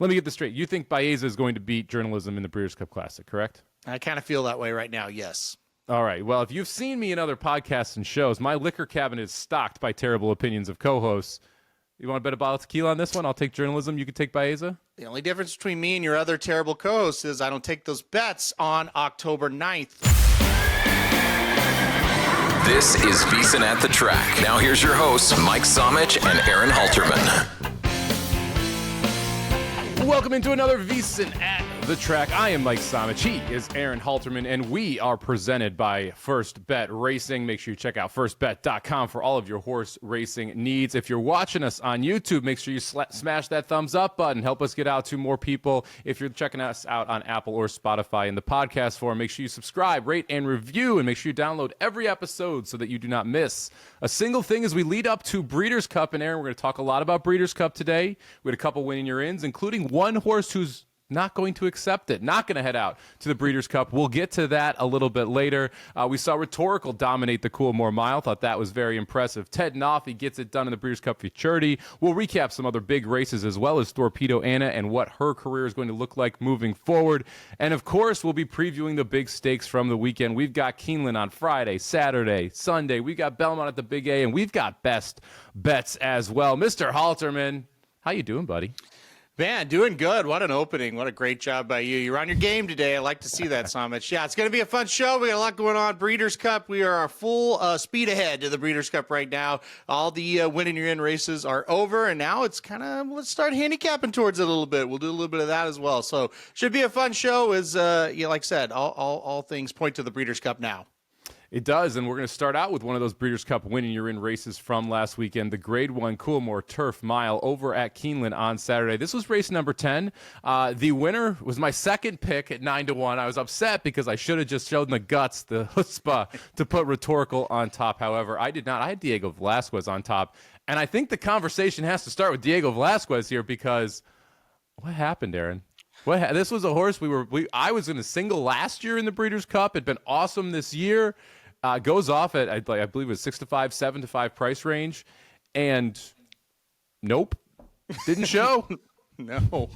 Let me get this straight. You think Baeza is going to beat Journalism in the Breeders' Cup Classic, correct? I kind of feel that way right now, yes. All right. Well, if you've seen me in other podcasts and shows, my liquor cabinet is stocked by terrible opinions of co-hosts. You want to bet a bottle of tequila on this one? I'll take Journalism. You can take Baeza? The only difference between me and your other terrible co-hosts is I don't take those bets on October 9th. This is VSiN at the Track. Now here's your hosts, Mike Somich and Aaron Halterman. Welcome into another VSiN at the Track. I am Mike Somich. He is Aaron Halterman, and we are presented by First Bet Racing. Make sure you check out firstbet.com for all of your horse racing needs. If you're watching us on YouTube, make sure you smash that thumbs up button. Help us get out to more people. If you're checking us out on Apple or Spotify in the podcast form, make sure you subscribe, rate, and review, and make sure you download every episode so that you do not miss a single thing as we lead up to Breeders' Cup. And Aaron, we're going to talk a lot about Breeders' Cup today. We had a couple winning your ins, including one horse who's not going to accept it, not going to head out to the Breeders' Cup. We'll get to that a little bit later. We saw Rhetorical dominate the Coolmore Mile. Thought that was very impressive. Ted Noffey gets it done in the Breeders' Cup Futurity. We'll recap some other big races as well as Torpedo Anna and what her career is going to look like moving forward. And, of course, we'll be previewing the big stakes from the weekend. We've got Keeneland on Friday, Saturday, Sunday. We've got Belmont at the Big A, and we've got best bets as well. Mr. Halterman, how you doing, buddy? Man, doing good. What an opening. What a great job by you. You're on your game today. I like to see that, Somich. Yeah, it's going to be a fun show. We got a lot going on. Breeders' Cup. We are full speed ahead to the Breeders' Cup right now. All the winning your in races are over, and now it's kind of, let's start handicapping towards it a little bit. We'll do a little bit of that as well. So should be a fun show as, like I said, all things point to the Breeders' Cup now. It does, and we're going to start out with one of those Breeders' Cup winning your in races from last weekend, the Grade 1 Coolmore Turf Mile over at Keeneland on Saturday. This was race number 10. The winner was my second pick at 9-1. I was upset because I should have just shown the guts, the chutzpah, to put Rhetorical on top. However, I did not. I had Diego Velasquez on top, and I think the conversation has to start with Diego Velasquez here because what happened, Aaron? This was a horse I was in a single last year in the Breeders' Cup. It'd been awesome this year. Goes off at, I believe it was 6-5, 7-5 price range. And nope, didn't show. No.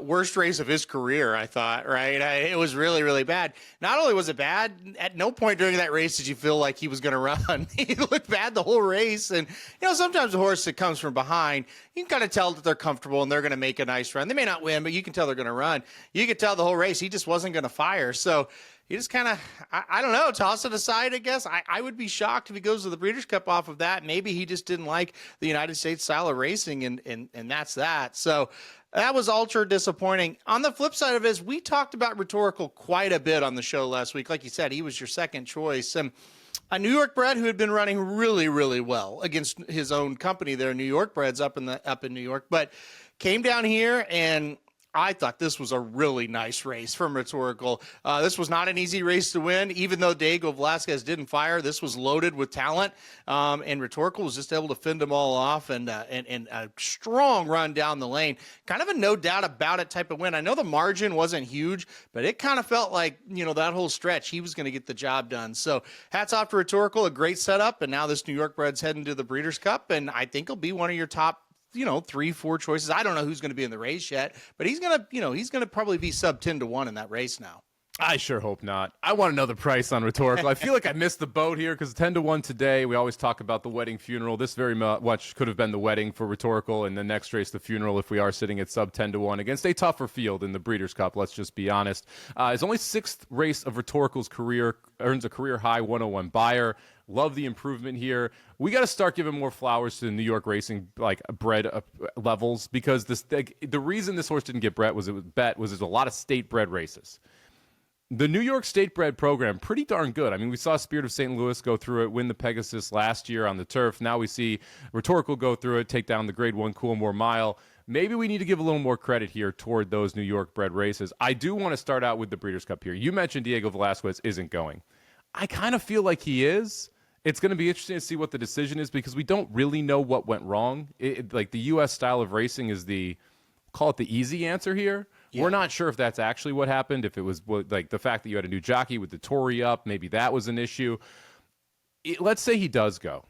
Worst race of his career, I thought, right? It was really, really bad. Not only was it bad, at no point during that race did you feel like he was going to run. He looked bad the whole race. And, sometimes a horse that comes from behind, you can kind of tell that they're comfortable and they're going to make a nice run. They may not win, but you can tell they're going to run. You could tell the whole race he just wasn't going to fire. So he just kind of, I don't know, toss it aside, I guess. I would be shocked if he goes to the Breeders' Cup off of that. Maybe he just didn't like the United States style of racing, and that's that. So that was ultra disappointing. On the flip side of it is we talked about Rhetorical quite a bit on the show last week. Like you said, he was your second choice. And a New York bred who had been running really, really well against his own company there, New York breds up in New York, but came down here and I thought this was a really nice race from Rhetorical. This was not an easy race to win, even though Diego Velasquez didn't fire. This was loaded with talent, and Rhetorical was just able to fend them all off and a strong run down the lane. Kind of a no doubt about it type of win. I know the margin wasn't huge, but it kind of felt like, that whole stretch, he was going to get the job done. So hats off to Rhetorical, a great setup, and now this New York bred's heading to the Breeders' Cup, and I think he'll be one of your top 3-4 choices. I don't know who's going to be in the race yet, but he's going to probably be sub 10-1 in that race now. I sure hope not. I want to know the price on Rhetorical. I feel like I missed the boat here because 10-1 today. We always talk about the wedding funeral. This very much could have been the wedding for Rhetorical, and the next race, the funeral, if we are sitting at sub 10-1 against a tougher field in the Breeders' Cup. Let's just be honest. His only sixth race of Rhetorical's career, earns a career high 101 buyer. Love the improvement here. We got to start giving more flowers to the New York racing bred levels because the reason this horse didn't get bet was there's a lot of state bred races. The New York state bred program, pretty darn good. I mean, we saw Spirit of St. Louis go through it, win the Pegasus last year on the turf. Now we see Rhetorical go through it, take down the Grade 1 Coolmore Mile. Maybe we need to give a little more credit here toward those New York bred races. I do want to start out with the Breeders' Cup here. You mentioned Diego Velasquez isn't going. I kind of feel like he is. It's going to be interesting to see what the decision is because we don't really know what went wrong. The U.S. style of racing is call it the easy answer here. Yeah. We're not sure if that's actually what happened, if it was the fact that you had a new jockey with the Tory up, maybe that was an issue. Let's say he does go.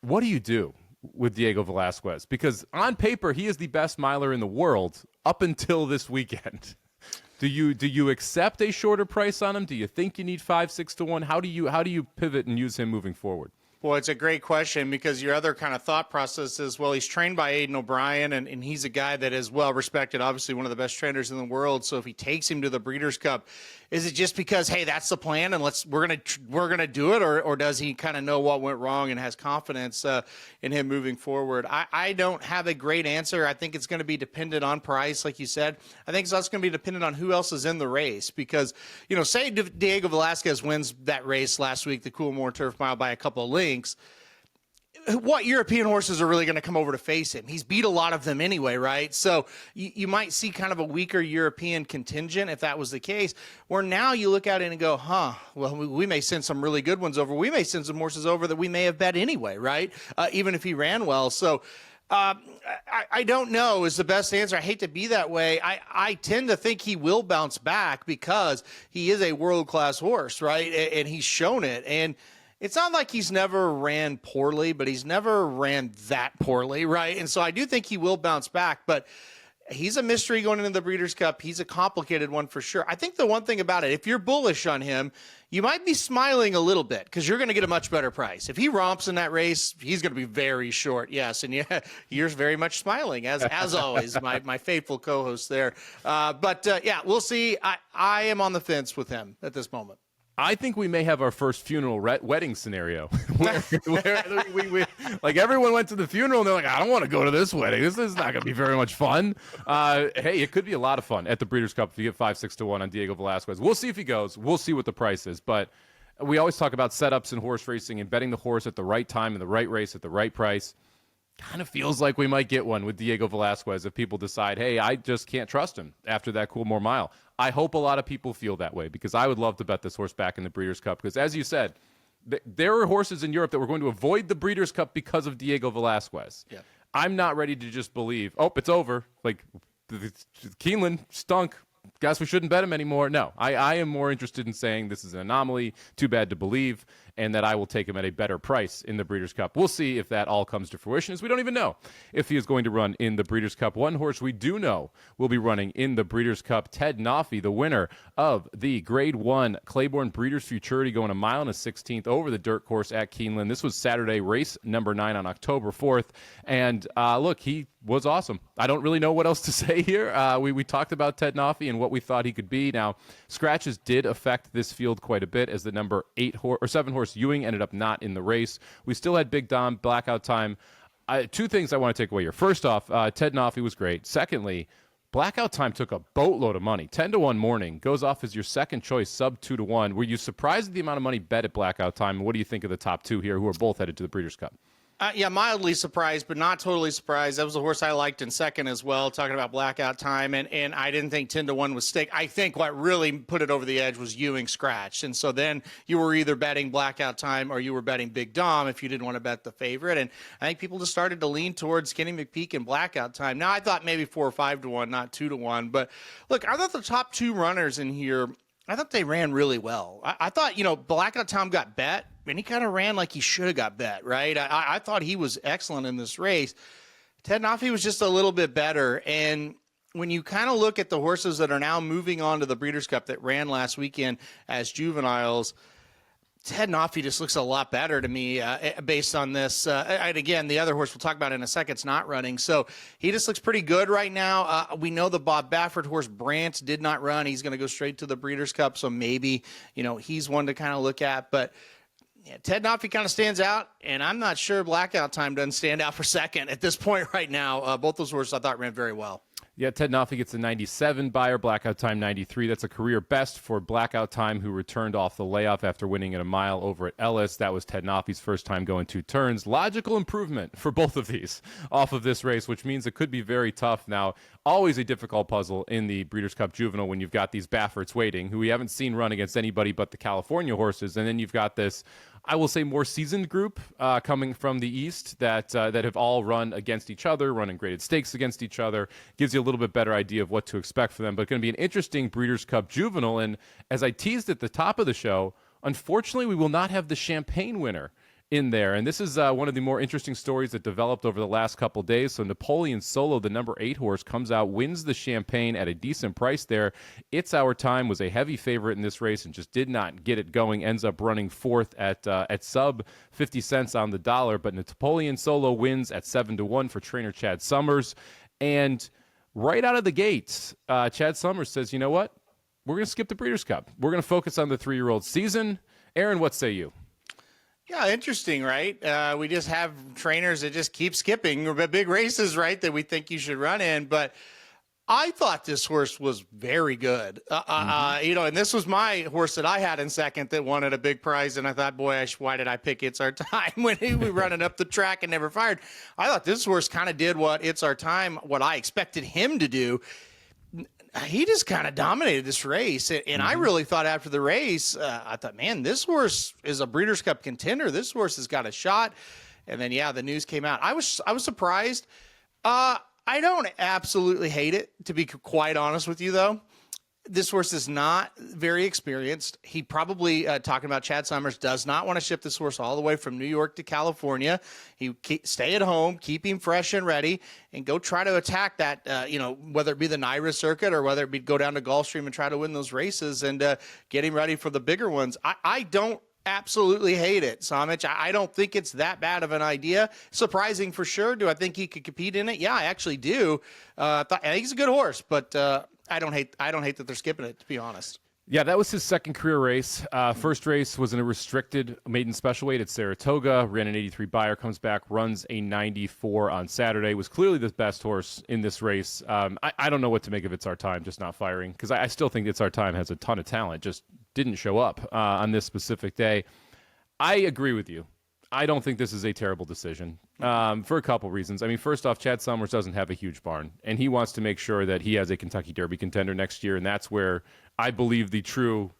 What do you do? with Diego Velasquez? Because on paper, he is the best miler in the world up until this weekend. Do you accept a shorter price on him? Do you think you need 5, 6 to 1? How do you pivot and use him moving forward? Well, it's a great question because your other kind of thought process is, well, he's trained by Aidan O'Brien, and he's a guy that is well respected, obviously one of the best trainers in the world. So if he takes him to the Breeders' Cup, is it just because, hey, that's the plan and we're gonna do it, or does he kind of know what went wrong and has confidence in him moving forward? I don't have a great answer. I think it's going to be dependent on price, like you said. I think it's also going to be dependent on who else is in the race because, say Diego Velasquez wins that race last week, the Coolmore Turf Mile, by a couple of lengths. What European horses are really going to come over to face him? He's beat a lot of them anyway, right? So you might see kind of a weaker European contingent if that was the case, where now you look at it and go, well, we may send some really good ones over. We may send some horses over that we may have bet anyway, right? Even if he ran well. So I don't know is the best answer. I hate to be that way. I tend to think he will bounce back because he is a world-class horse, right? And he's shown it. And it's not like he's never ran poorly, but he's never ran that poorly, right? And so I do think he will bounce back, but he's a mystery going into the Breeders' Cup. He's a complicated one for sure. I think the one thing about it, if you're bullish on him, you might be smiling a little bit because you're going to get a much better price. If he romps in that race, he's going to be very short, yes. And yeah, you're very much smiling, as always, my faithful co-host there. Yeah, we'll see. I am on the fence with him at this moment. I think we may have our first funeral wedding scenario where we like everyone went to the funeral and they're like, I don't want to go to this wedding. This is not going to be very much fun. Hey, it could be a lot of fun at the Breeders' Cup if you get 5, 6 to 1 on Diego Velasquez. We'll see if he goes. We'll see what the price is. But we always talk about setups in horse racing and betting the horse at the right time in the right race at the right price. Kind of feels like we might get one with Diego Velasquez if people decide, hey, I just can't trust him after that Coolmore Mile. I hope a lot of people feel that way because I would love to bet this horse back in the Breeders' Cup because, as you said, there are horses in Europe that were going to avoid the Breeders' Cup because of Diego Velasquez. Yeah. I'm not ready to just believe, it's over. Like, Keeneland stunk. Guess we shouldn't bet him anymore. No, I am more interested in saying this is an anomaly, too bad to believe, and that I will take him at a better price in the Breeders' Cup. We'll see if that all comes to fruition, as we don't even know if he is going to run in the Breeders' Cup. One horse we do know will be running in the Breeders' Cup, Ted Noffey, the winner of the Grade 1 Claiborne Breeders Futurity, going 1 mile and a 16th over the dirt course at Keeneland. This was Saturday, race number 9 on October 4th, and look, he was awesome. I don't really know what else to say here. We talked about Ted Noffey and what we thought he could be. Now, scratches did affect this field quite a bit as the number 7 horse Ewing ended up not in the race. We still had Big Dom, Blackout Time. Two things I want to take away here. First off, Ted Noffey was great. Secondly, Blackout Time took a boatload of money. 10 to 1 morning goes off as your second choice, sub 2 to 1. Were you surprised at the amount of money bet at Blackout Time? What do you think of the top two here who are both headed to the Breeders' Cup? Yeah, mildly surprised, but not totally surprised. That was a horse I liked in second as well, talking about Blackout Time, and I didn't think 10 to 1 was stake. I think what really put it over the edge was Ewing scratched, and so then you were either betting Blackout Time or you were betting Big Dom if you didn't want to bet the favorite, and I think people just started to lean towards Kenny McPeek and Blackout Time. Now, I thought maybe 4 or 5 to 1, not 2 to 1, but look, I thought the top two runners in here, I thought they ran really well. I thought, Blackout Tom got bet, and he kind of ran like he should have got bet, right? I thought he was excellent in this race. Ted Noffey was just a little bit better. And when you kind of look at the horses that are now moving on to the Breeders' Cup that ran last weekend as juveniles, Ted Noffey just looks a lot better to me based on this. And again, the other horse we'll talk about in a second is not running. So he just looks pretty good right now. We know the Bob Baffert horse, Brant, did not run. He's going to go straight to the Breeders' Cup. So maybe, he's one to kind of look at. But yeah, Ted Noffey kind of stands out, and I'm not sure Blackout Time doesn't stand out for second at this point right now. Both those horses I thought ran very well. Yeah, Ted Noffey gets a 97 buyer, Blackout Time 93. That's a career best for Blackout Time, who returned off the layoff after winning at 1 mile over at Ellis. That was Ted Noffey's first time going 2 turns. Logical improvement for both of these off of this race, which means it could be very tough. Now, always a difficult puzzle in the Breeders' Cup Juvenile when you've got these Bafferts waiting, who we haven't seen run against anybody but the California horses, and then you've got this, I will say, more seasoned group coming from the East that have all run against each other, running graded stakes against each other. Gives you a little bit better idea of what to expect for them. But it's going to be an interesting Breeders' Cup Juvenile. And as I teased at the top of the show, unfortunately, we will not have the Champagne winner in there. And this is one of the more interesting stories that developed over the last couple of days. So Napoleon Solo, the number 8 horse, comes out, wins the Champagne at a decent price there. It's Our Time was a heavy favorite in this race and just did not get it going. Ends up running fourth at sub 50 cents on the dollar. But Napoleon Solo wins at 7-1 for trainer Chad Summers. And right out of the gates, Chad Summers says, you know what? We're going to skip the Breeders' Cup. We're going to focus on the 3-year-old season. Aaron, what say you? Yeah, interesting, right? We just have trainers that just keep skipping big races, right, that we think you should run in. But I thought this horse was very good. And this was my horse that I had in second that wanted a big prize. And I thought, boy, why did I pick It's Our Time when he was running up the track and never fired? I thought this horse kind of did what It's Our Time, what I expected him to do. He just kind of dominated this race. And I really thought after the race, I thought, man, this horse is a Breeders' Cup contender. This horse has got a shot. And then, the news came out. I was surprised. I don't absolutely hate it, to be quite honest with you, though. This horse is not very experienced. He probably, talking about Chad Summers, does not want to ship this horse all the way from New York to California. He stay at home, keep him fresh and ready, and go try to attack that, whether it be the NYRA circuit or whether it be go down to Gulfstream and try to win those races and get him ready for the bigger ones. I don't absolutely hate it, Somich. I don't think it's that bad of an idea. Surprising for sure. Do I think he could compete in it? Yeah, I actually do. I think he's a good horse, but I don't hate that they're skipping it, to be honest. Yeah, that was his second career race. First race was in a restricted maiden special weight at Saratoga. Ran an 83 buyer, comes back, runs a 94 on Saturday. Was clearly the best horse in this race. I don't know what to make of It's Our Time, just not firing, because I still think It's Our Time has a ton of talent, just didn't show up on this specific day. I agree with you. I don't think this is a terrible decision for a couple reasons. I mean, first off, Chad Summers doesn't have a huge barn, and he wants to make sure that he has a Kentucky Derby contender next year, and that's where I believe the true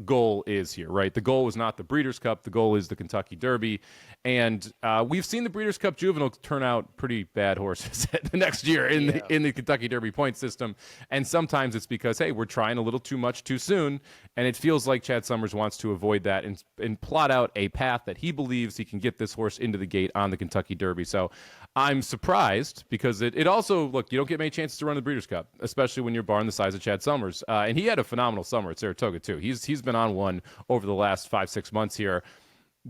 goal is here, right? The goal is not the Breeders' Cup. The goal is the Kentucky Derby. And we've seen the Breeders' Cup Juvenile turn out pretty bad horses the next year in the Kentucky Derby point system. And sometimes it's because, hey, we're trying a little too much too soon. And it feels like Chad Summers wants to avoid that and plot out a path that he believes he can get this horse into the gate on the Kentucky Derby. So I'm surprised because it also, look, you don't get many chances to run the Breeders' Cup, especially when you're barn the size of Chad Summers. And he had a phenomenal summer at Saratoga, too. He's been on one over the last 5-6 months here.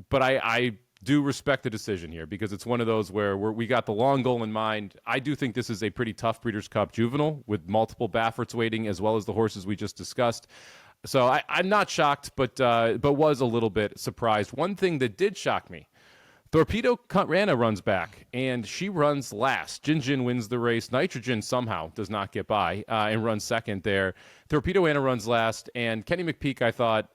But I do respect the decision here because it's one of those where we got the long goal in mind. I do think this is a pretty tough Breeders' Cup Juvenile with multiple Bafferts waiting as well as the horses we just discussed. So I'm not shocked, but was a little bit surprised. One thing that did shock me, Torpedo Anna runs back, and she runs last. Jin wins the race. Nitrogen somehow does not get by and runs second there. Torpedo Anna runs last, and Kenny McPeak, I thought,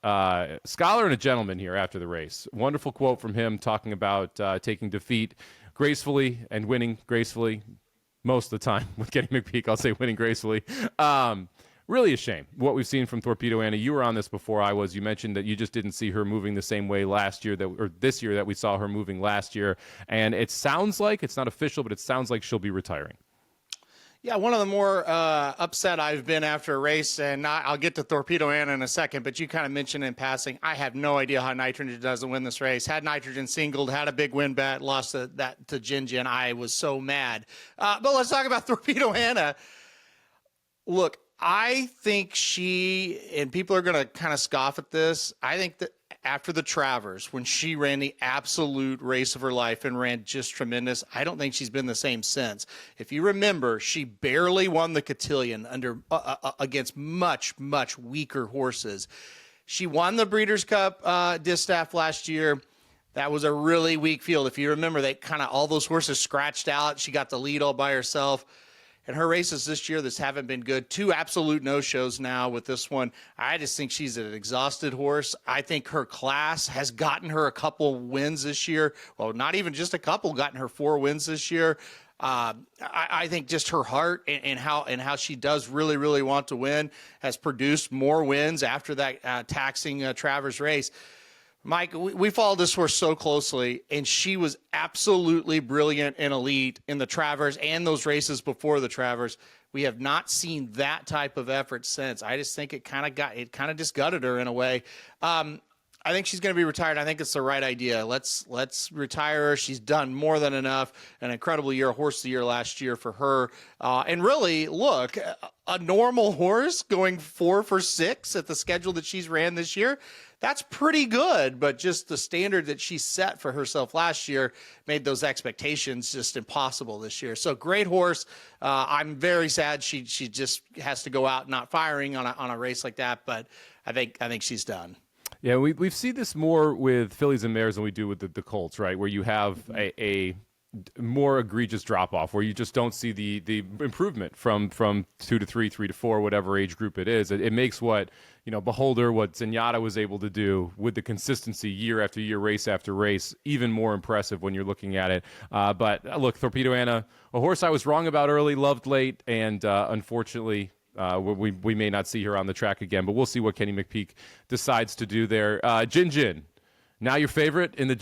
scholar and a gentleman here after the race. Wonderful quote from him talking about taking defeat gracefully and winning gracefully. Most of the time with Kenny McPeak, I'll say winning gracefully. Really a shame what we've seen from Torpedo Anna. You were on this before I was. You mentioned that you just didn't see her moving the same way this year that we saw her moving last year. And it sounds like, it's not official, but it sounds like she'll be retiring. Yeah, one of the more upset I've been after a race, and I'll get to Torpedo Anna in a second, but you kind of mentioned in passing, I have no idea how Nitrogen doesn't win this race. Had Nitrogen singled, had a big win bet, lost that to Jin. I was so mad. But let's talk about Torpedo Anna. Look, I think and people are going to kind of scoff at this, I think that after the Travers, when she ran the absolute race of her life and ran just tremendous, I don't think she's been the same since. If you remember, she barely won the Cotillion against much, much weaker horses. She won the Breeders' Cup Distaff last year. That was a really weak field. If you remember, they kind of all those horses scratched out. She got the lead all by herself. And her races this year, haven't been good. 2 absolute no-shows now with this one. I just think she's an exhausted horse. I think her class has gotten her a couple wins this year. Well, not even just a couple, gotten her 4 wins this year. I think just her heart and how she does really, really want to win has produced more wins after that taxing Travers race. Mike, we followed this horse so closely, and she was absolutely brilliant and elite in the Travers and those races before the Travers. We have not seen that type of effort since. I just think it kind of just gutted her in a way. I think she's going to be retired. I think it's the right idea. Let's retire her. She's done more than enough. An incredible year, horse of the year last year for her. And really, look, a normal horse going 4 for 6 at the schedule that she's ran this year, that's pretty good. But just the standard that she set for herself last year made those expectations just impossible this year. So great horse. I'm very sad she just has to go out not firing on a race like that. But I think she's done. Yeah, we've seen this more with fillies and mares than we do with the colts, right? Where you have a more egregious drop-off, where you just don't see the improvement from 2 to 3, 3 to 4, whatever age group it is. It makes what Beholder, what Zenyatta was able to do with the consistency year after year, race after race, even more impressive when you're looking at it. But look, Torpedo Anna, a horse I was wrong about early, loved late, and unfortunately, we may not see her on the track again, but we'll see what Kenny McPeak decides to do there. Jin, now your favorite in the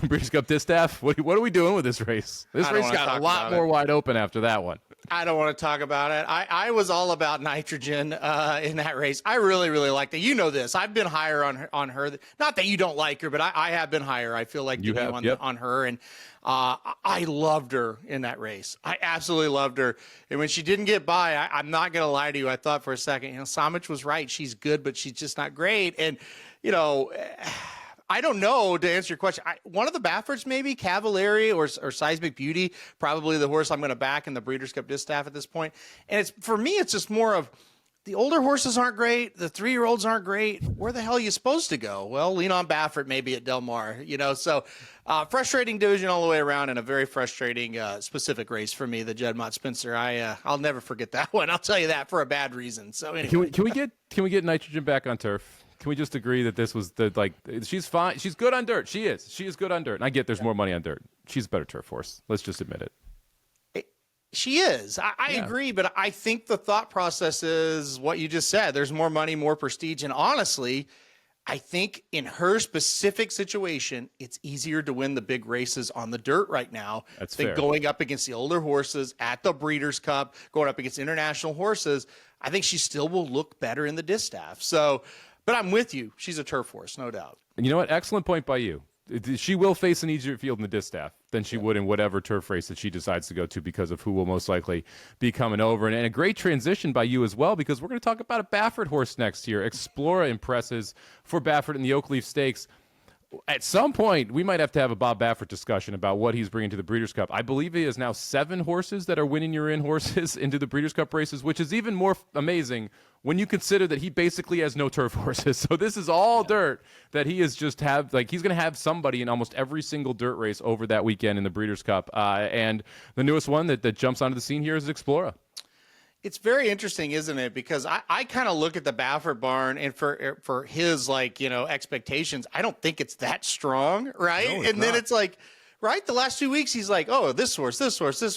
Breeders' Cup Distaff. What are we doing with this race? This race got a lot more wide open after that one. I don't want to talk about it. I was all about Nitrogen in that race. I really, really liked it. You know this. I've been higher on her. Not that you don't like her, but I have been higher. I feel like you have on her. And I loved her in that race. I absolutely loved her. And when she didn't get by, I'm not going to lie to you. I thought for a second, Somich was right. She's good, but she's just not great. And, I don't know, to answer your question. One of the Baffords, maybe Cavalieri or Seismic Beauty, probably the horse I'm going to back in the Breeders' Cup Distaff at this point. And for me, it's just more of the older horses aren't great. The 3-year-olds aren't great. Where the hell are you supposed to go? Well, lean on Baffert maybe at Del Mar, So frustrating division all the way around, and a very frustrating specific race for me, the Judd Spencer. I'll never forget that one. I'll tell you that for a bad reason. So anyway. Can we get Nitrogen back on turf? Can we just agree that this was she's fine. She's good on dirt. She is good on dirt. And I get there's more money on dirt. She's a better turf horse. Let's just admit it. She is. I agree, but I think the thought process is what you just said. There's more money, more prestige. And honestly, I think in her specific situation, it's easier to win the big races on the dirt right now than going up against the older horses at the Breeders' Cup, going up against international horses. I think she still will look better in the distaff. So, but I'm with you. She's a turf horse, no doubt. And you know what? Excellent point by you. She will face an easier field in the distaff than she would in whatever turf race that she decides to go to, because of who will most likely be coming over. And a great transition by you as well, because we're going to talk about a Baffert horse next year. Explora impresses for Baffert in the Oakleaf Stakes. At some point, we might have to have a Bob Baffert discussion about what he's bringing to the Breeders' Cup. I believe he has now 7 horses that are winning your in horses into the Breeders' Cup races, which is even more amazing when you consider that he basically has no turf horses. So this is all dirt that he is just he's going to have somebody in almost every single dirt race over that weekend in the Breeders' Cup. And the newest one that jumps onto the scene here is Explora. It's very interesting, isn't it? Because I kind of look at the Baffert barn, and for his expectations, I don't think it's that strong, right? No, and then it's like, right, the last 2 weeks he's like, oh, this horse,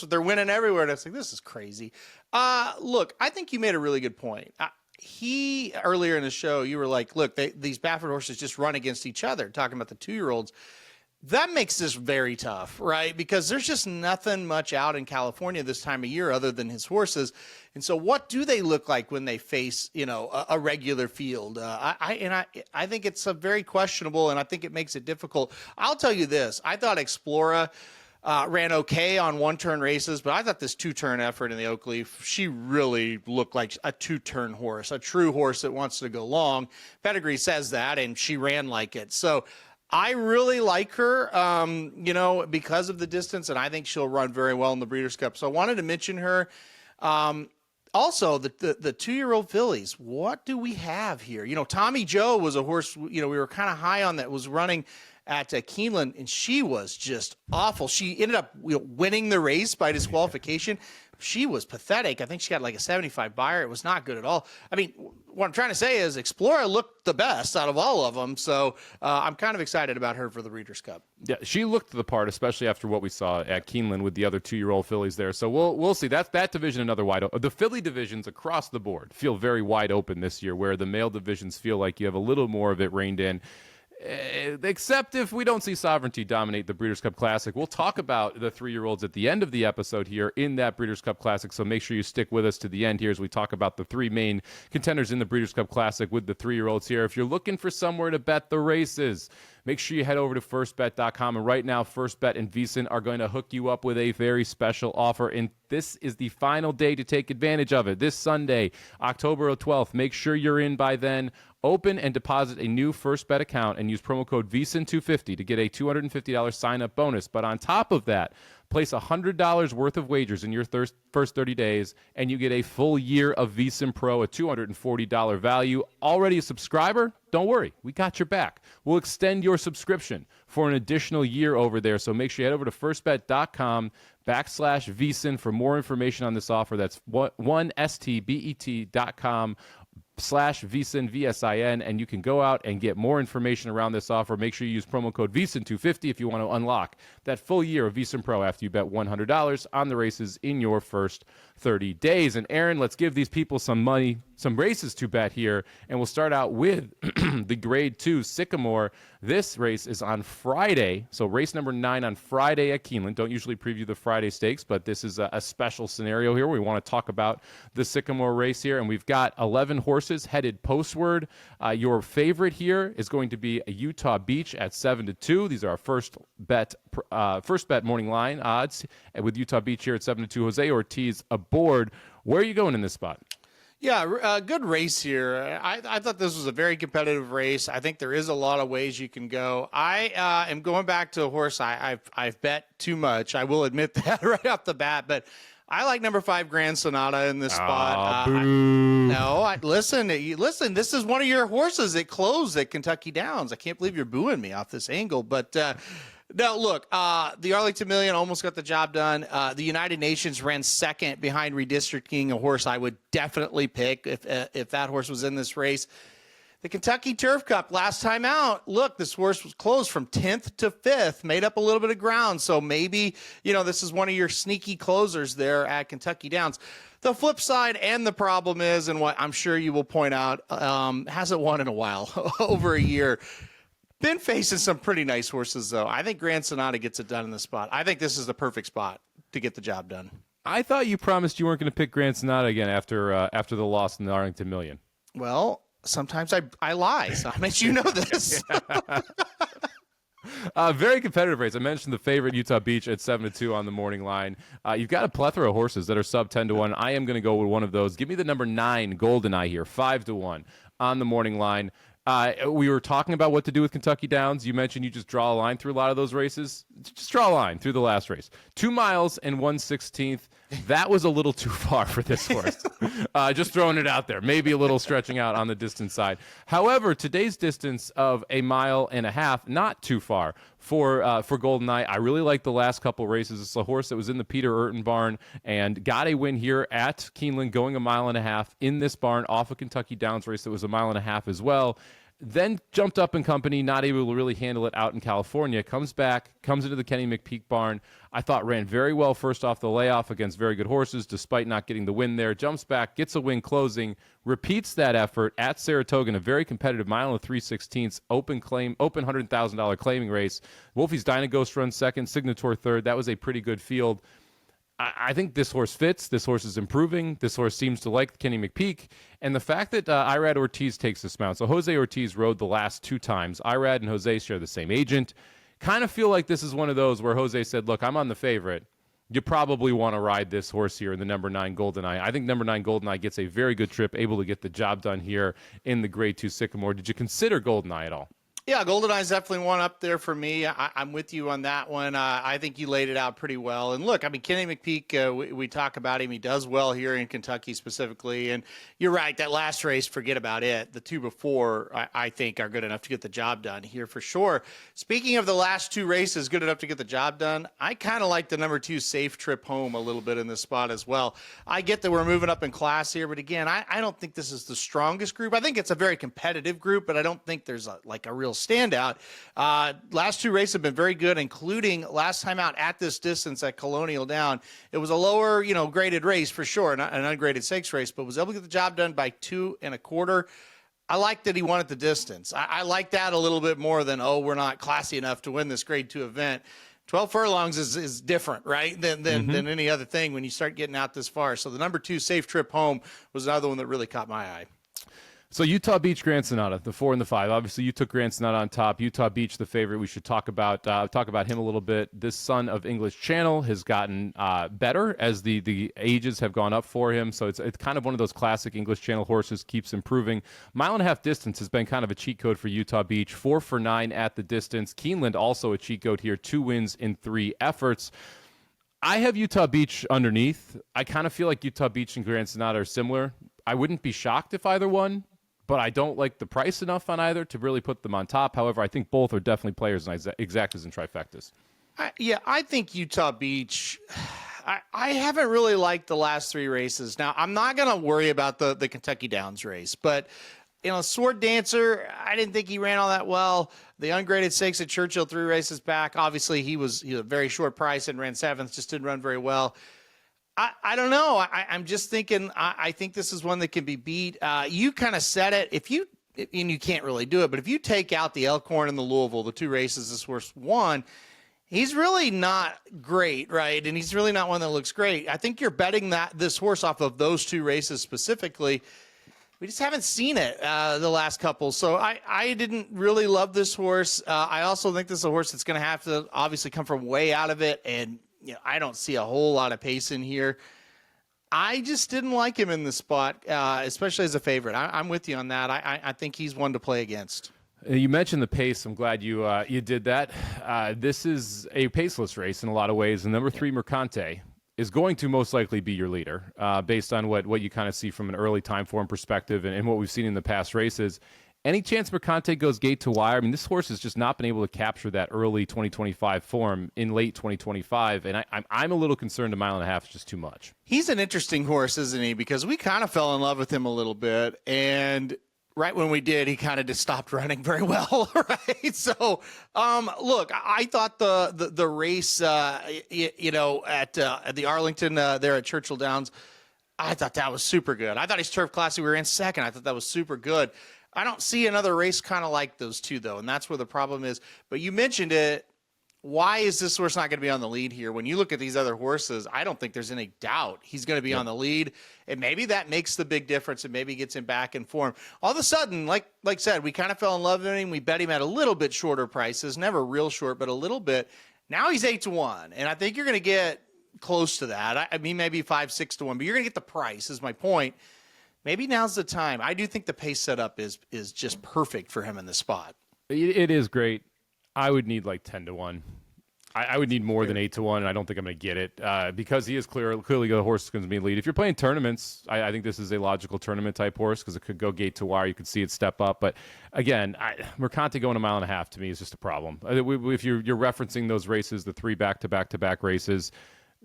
they're winning everywhere, and it's like, this is crazy. Look, I think you made a really good point. Earlier in the show, you were like, look, these Baffert horses just run against each other, talking about the 2-year-olds. That makes this very tough, right? Because there's just nothing much out in California this time of year other than his horses. And so what do they look like when they face, a regular field? I think it's a very questionable, and I think it makes it difficult. I'll tell you this. I thought Explora ran okay on one-turn races, but I thought this 2-turn effort in the Oakleaf, she really looked like a 2-turn horse, a true horse that wants to go long. Pedigree says that, and she ran like it. So I really like her, because of the distance, and I think she'll run very well in the Breeders' Cup. So I wanted to mention her. Also, the 2-year-old fillies, what do we have here? Tommy Joe was a horse, we were kind of high on that, was running at Keeneland, and she was just awful. She ended up winning the race by disqualification. She was pathetic. I think she got like a 75 buyer. It was not good at all. I mean, what I'm trying to say is Explora looked the best out of all of them. So I'm kind of excited about her for the Breeders' Cup. Yeah, she looked the part, especially after what we saw at Keeneland with the other 2-year-old fillies there. So we'll see. That's that division, another wide open. The filly divisions across the board feel very wide open this year, where the male divisions feel like you have a little more of it reined in. Except if we don't see Sovereignty dominate the Breeders' Cup Classic. We'll talk about the 3-year-olds at the end of the episode here in that Breeders' Cup Classic, so make sure you stick with us to the end here as we talk about the 3 main contenders in the Breeders' Cup Classic with the 3-year-olds here. If you're looking for somewhere to bet the races, make sure you head over to firstbet.com. And right now, FirstBet and VSiN are going to hook you up with a very special offer. And this is the final day to take advantage of it. This Sunday, October 12th. Make sure you're in by then. Open and deposit a new FirstBet account and use promo code VSiN250 to get a $250 sign-up bonus. But on top of that, place $100 worth of wagers in your first 30 days, and you get a full year of VSiN Pro, a $240 value. Already a subscriber? Don't worry, we got your back. We'll extend your subscription for an additional year over there. So make sure you head over to firstbet.com/VSiN for more information on this offer. That's 1stbet.com/VSiN, VSIN, and you can go out and get more information around this offer. Make sure you use promo code VSiN250 if you want to unlock that full year of VSiN Pro after you bet $100 on the races in your first 30 days. And Aaron, let's give these people some money, some races to bet here, and we'll start out with the Grade 2 Sycamore. This race is on Friday, so race number 9 on Friday at Keeneland. Don't usually preview the Friday stakes, but this is a special scenario here. We want to talk about the Sycamore race here, and we've got 11 horses headed postward. Your favorite here is going to be a Utah Beach at 7-2. These are our first bet morning line odds with Utah Beach here at 7-2. Jose Ortiz aboard. Where are you going in this spot? Yeah, good race here. I thought this was a very competitive race. I think there is a lot of ways you can go. I am going back to a horse I've bet too much. I will admit that right off the bat, but I like number 5 Grand Sonata in this spot. Listen, this is one of your horses that closed at Kentucky Downs. I can't believe you're booing me off this angle, but no, look, the Arlington Million almost got the job done. The United Nations ran second behind Redistricting, a horse I would definitely pick if that horse was in this race. The Kentucky Turf Cup last time out, look, this horse was closed from 10th to 5th, made up a little bit of ground. So maybe, this is one of your sneaky closers there at Kentucky Downs. The flip side and the problem is, and what I'm sure you will point out, hasn't won in a while, over a year. Been facing some pretty nice horses, though. I think Grand Sonata gets it done in this spot. I think this is the perfect spot to get the job done. I thought you promised you weren't going to pick Grand Sonata again after the loss in the Arlington Million. Well, sometimes I lie. So I mean, you know this. Very competitive race. I mentioned the favorite Utah Beach at 7-2 on the morning line. You've got a plethora of horses that are sub 10-1. I am going to go with one of those. Give me the number 9 Goldeneye here, 5-1 on the morning line. We were talking about what to do with Kentucky Downs. You mentioned you just draw a line through a lot of those races. Just draw a line through the last race. 2 miles and 1/16. That was a little too far for this horse. Just throwing it out there. Maybe a little stretching out on the distance side. However, today's distance of 1.5 miles, not too far for Goldeneye. I really like the last couple races. It's a horse that was in the Peter Urton barn and got a win here at Keeneland, going 1.5 miles in this barn off a Kentucky Downs race that was 1.5 miles as well. Then jumped up in company, not able to really handle it out in California. Comes back, comes into the Kenny McPeak barn. I thought ran very well first off the layoff against very good horses, despite not getting the win there. Jumps back, gets a win closing, repeats that effort at Saratoga in a very competitive 1.3 open $100,000 claiming race. Wolfie's Dynaghost runs second, Signator third. That was a pretty good field. I think this horse fits. This horse is improving. This horse seems to like Kenny McPeak. And the fact that Irad Ortiz takes this mount. So Jose Ortiz rode the last 2 times. Irad and Jose share the same agent. Kind of feel like this is one of those where Jose said, look, I'm on the favorite. You probably want to ride this horse here in the number 9 Goldeneye. I think number 9 Goldeneye gets a very good trip, able to get the job done here in the Grade 2 Sycamore. Did you consider Goldeneye at all? Yeah, Goldeneye's definitely one up there for me. I'm with you on that one. I think you laid it out pretty well. And look, I mean, Kenny McPeak, we talk about him. He does well here in Kentucky specifically. And you're right, that last race, forget about it. The 2 before, I think, are good enough to get the job done here for sure. Speaking of the last 2 races, good enough to get the job done, I kind of like the number 2 Safe Trip Home a little bit in this spot as well. I get that we're moving up in class here, but again, I don't think this is the strongest group. I think it's a very competitive group, but I don't think there's a real standout. Last 2 races have been very good, including last time out at this distance at Colonial Down. It was a lower, graded race for sure, not an ungraded stakes race, but was able to get the job done by 2 1/4. I like that he won at the distance. I like that a little bit more than, oh, we're not classy enough to win this grade 2 event. 12 furlongs is different, right, than any other thing when you start getting out this far. So the number 2, Safe Trip Home, was another one that really caught my eye. So Utah Beach, Grand Sonata, the 4 and the 5. Obviously, you took Grand Sonata on top. Utah Beach, the favorite. We should talk about him a little bit. This son of English Channel has gotten better as the ages have gone up for him. So it's kind of one of those classic English Channel horses, keeps improving. 1.5 mile distance has been kind of a cheat code for Utah Beach. 4 for 9 at the distance. Keeneland also a cheat code here. 2 wins in 3 efforts. I have Utah Beach underneath. I kind of feel like Utah Beach and Grand Sonata are similar. I wouldn't be shocked if either one, but I don't like the price enough on either to really put them on top. However, I think both are definitely players in exactas and trifectas. I think Utah Beach, I haven't really liked the last 3 races. Now, I'm not going to worry about the Kentucky Downs race, but, Sword Dancer, I didn't think he ran all that well. The ungraded stakes at Churchill 3 races back, obviously he was a very short price and ran 7th, just didn't run very well. I don't know. I'm just thinking, I think this is one that can be beat. You kind of said it. And you can't really do it, but if you take out the Elkhorn and the Louisville, the 2 races this horse won, he's really not great, right? And he's really not one that looks great. I think you're betting this horse off of those 2 races specifically. We just haven't seen it the last couple. So I didn't really love this horse. I also think this is a horse that's going to have to obviously come from way out of it, and I don't see a whole lot of pace in here. I just didn't like him in this spot, especially as a favorite. I'm with you on that. I think he's one to play against. You mentioned the pace. I'm glad you did that. This is a paceless race in a lot of ways. And number 3, Mercante, is going to most likely be your leader based on what you kind of see from an early time form perspective and what we've seen in the past races. Any chance Mercante goes gate to wire? I mean, this horse has just not been able to capture that early 2025 form in late 2025, and I'm a little concerned 1.5 mile is just too much. He's an interesting horse, isn't he? Because we kind of fell in love with him a little bit, and right when we did, he kind of just stopped running very well, right? So, look, I thought the race, at the Arlington there at Churchill Downs, I thought that was super good. I thought he's turf classy. We were in second. I thought that was super good. I don't see another race kind of like those 2, though, and that's where the problem is. But you mentioned it. Why is this horse not going to be on the lead here? When you look at these other horses, I don't think there's any doubt he's going to be on the lead, and maybe that makes the big difference and maybe gets him back in form. All of a sudden, like said, we kind of fell in love with him. We bet him at a little bit shorter prices, never real short, but a little bit. Now he's 8-1, and I think you're going to get close to that. I mean, maybe 5-6-1, but you're going to get the price is my point. Maybe now's the time. I do think the pace setup is just perfect for him in this spot. It is great. I would need like 10-1. I would need more than 8-1, and I don't think I'm going to get it because he is clearly the horse is going to be in lead. If you're playing tournaments, I think this is a logical tournament type horse because it could go gate to wire. You could see it step up. But again, Mercante going 1.5 miles to me is just a problem. If you're referencing those races, the 3 back-to-back races,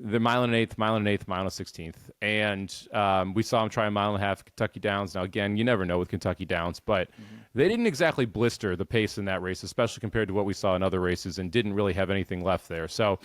the 1.1 mile, 1.1 mile, 1/16th. And we saw him try 1.5 miles at Kentucky Downs. Now, again, you never know with Kentucky Downs, but they didn't exactly blister the pace in that race, especially compared to what we saw in other races, and didn't really have anything left there. So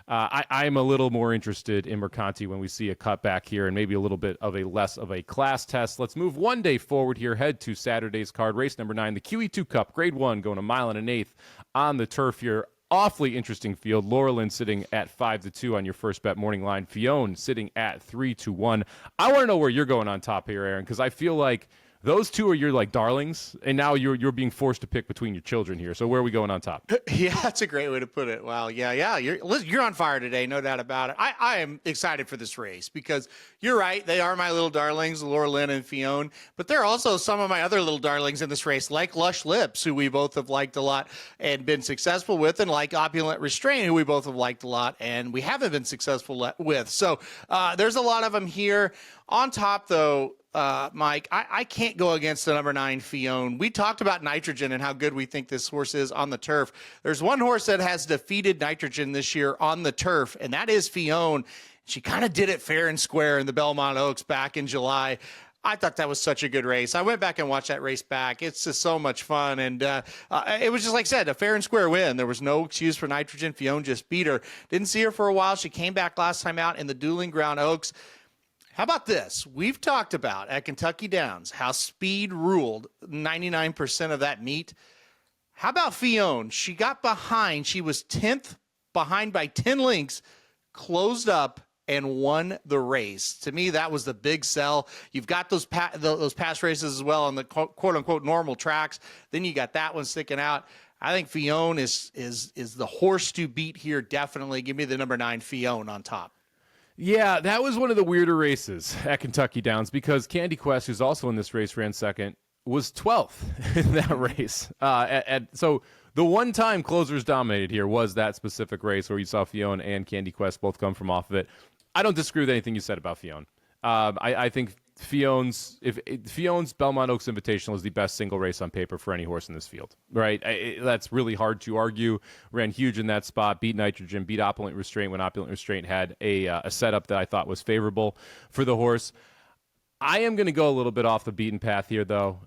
I'm a little more interested in Mercante when we see a cutback here and maybe a little bit of a less of a class test. Let's move one day forward here, head to Saturday's card, race number 9, the QE2 Cup, grade 1, going 1.1 1/8 on the turf here. Awfully interesting field. Laurelin sitting at 5-2 on your first bet morning line. Fionn sitting at 3-1. I want to know where you're going on top here, Aaron, because I feel like those 2 are your like darlings, and now you're being forced to pick between your children here. So where are we going on top? Yeah, that's a great way to put it. Wow, yeah, you're on fire today, no doubt about it. I am excited for this race because you're right, they are my little darlings, Laura Lynn and Fionn, but they're also some of my other little darlings in this race, like Lush Lips, who we both have liked a lot and been successful with, and like Opulent Restraint, who we both have liked a lot and we haven't been successful with. So there's a lot of them here. On top, though, Mike, I can't go against the number 9 Fionn. We talked about Nitrogen and how good we think this horse is on the turf. There's one horse that has defeated Nitrogen this year on the turf, and that is Fionn. She kind of did it fair and square in the Belmont Oaks back in July. I thought that was such a good race. I went back and watched that race back. It's just so much fun. And it was just, like I said, a fair and square win. There was no excuse for Nitrogen. Fionn just beat her. Didn't see her for a while. She came back last time out in the Dueling Ground Oaks. How about this? We've talked about at Kentucky Downs how speed ruled 99% of that meet. How about Fionn? She got behind. She was 10th behind by 10 lengths, closed up, and won the race. To me, that was the big sell. You've got those past races as well on the quote-unquote normal tracks. Then you got that one sticking out. I think Fionn is the horse to beat here, definitely. Give me the number 9 Fionn on top. Yeah, that was one of the weirder races at Kentucky Downs because Candy Quest, who's also in this race, ran second, was 12th in that race. So the one time closers dominated here was that specific race where you saw Fionn and Candy Quest both come from off of it. I don't disagree with anything you said about Fionn. I think Fion's Belmont Oaks Invitational is the best single race on paper for any horse in this field, right? That's really hard to argue. Ran huge in that spot, beat Nitrogen, beat Opulent Restraint when Opulent Restraint had a setup that I thought was favorable for the horse. I am going to go a little bit off the beaten path here, though.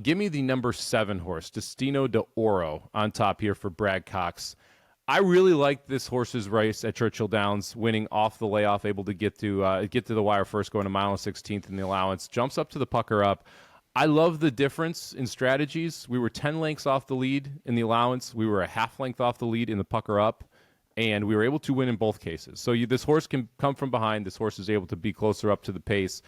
Give me the number 7 horse, Destino d'Oro, on top here for Brad Cox. I really liked this horse's race at Churchill Downs, winning off the layoff, able to get to the wire first, going a mile and 16th in the allowance, jumps up to the pucker up. I love the difference in strategies. We were 10 lengths off the lead in the allowance. We were a half length off the lead in the pucker up, and we were able to win in both cases. So this horse can come from behind. This horse is able to be closer up to the pace.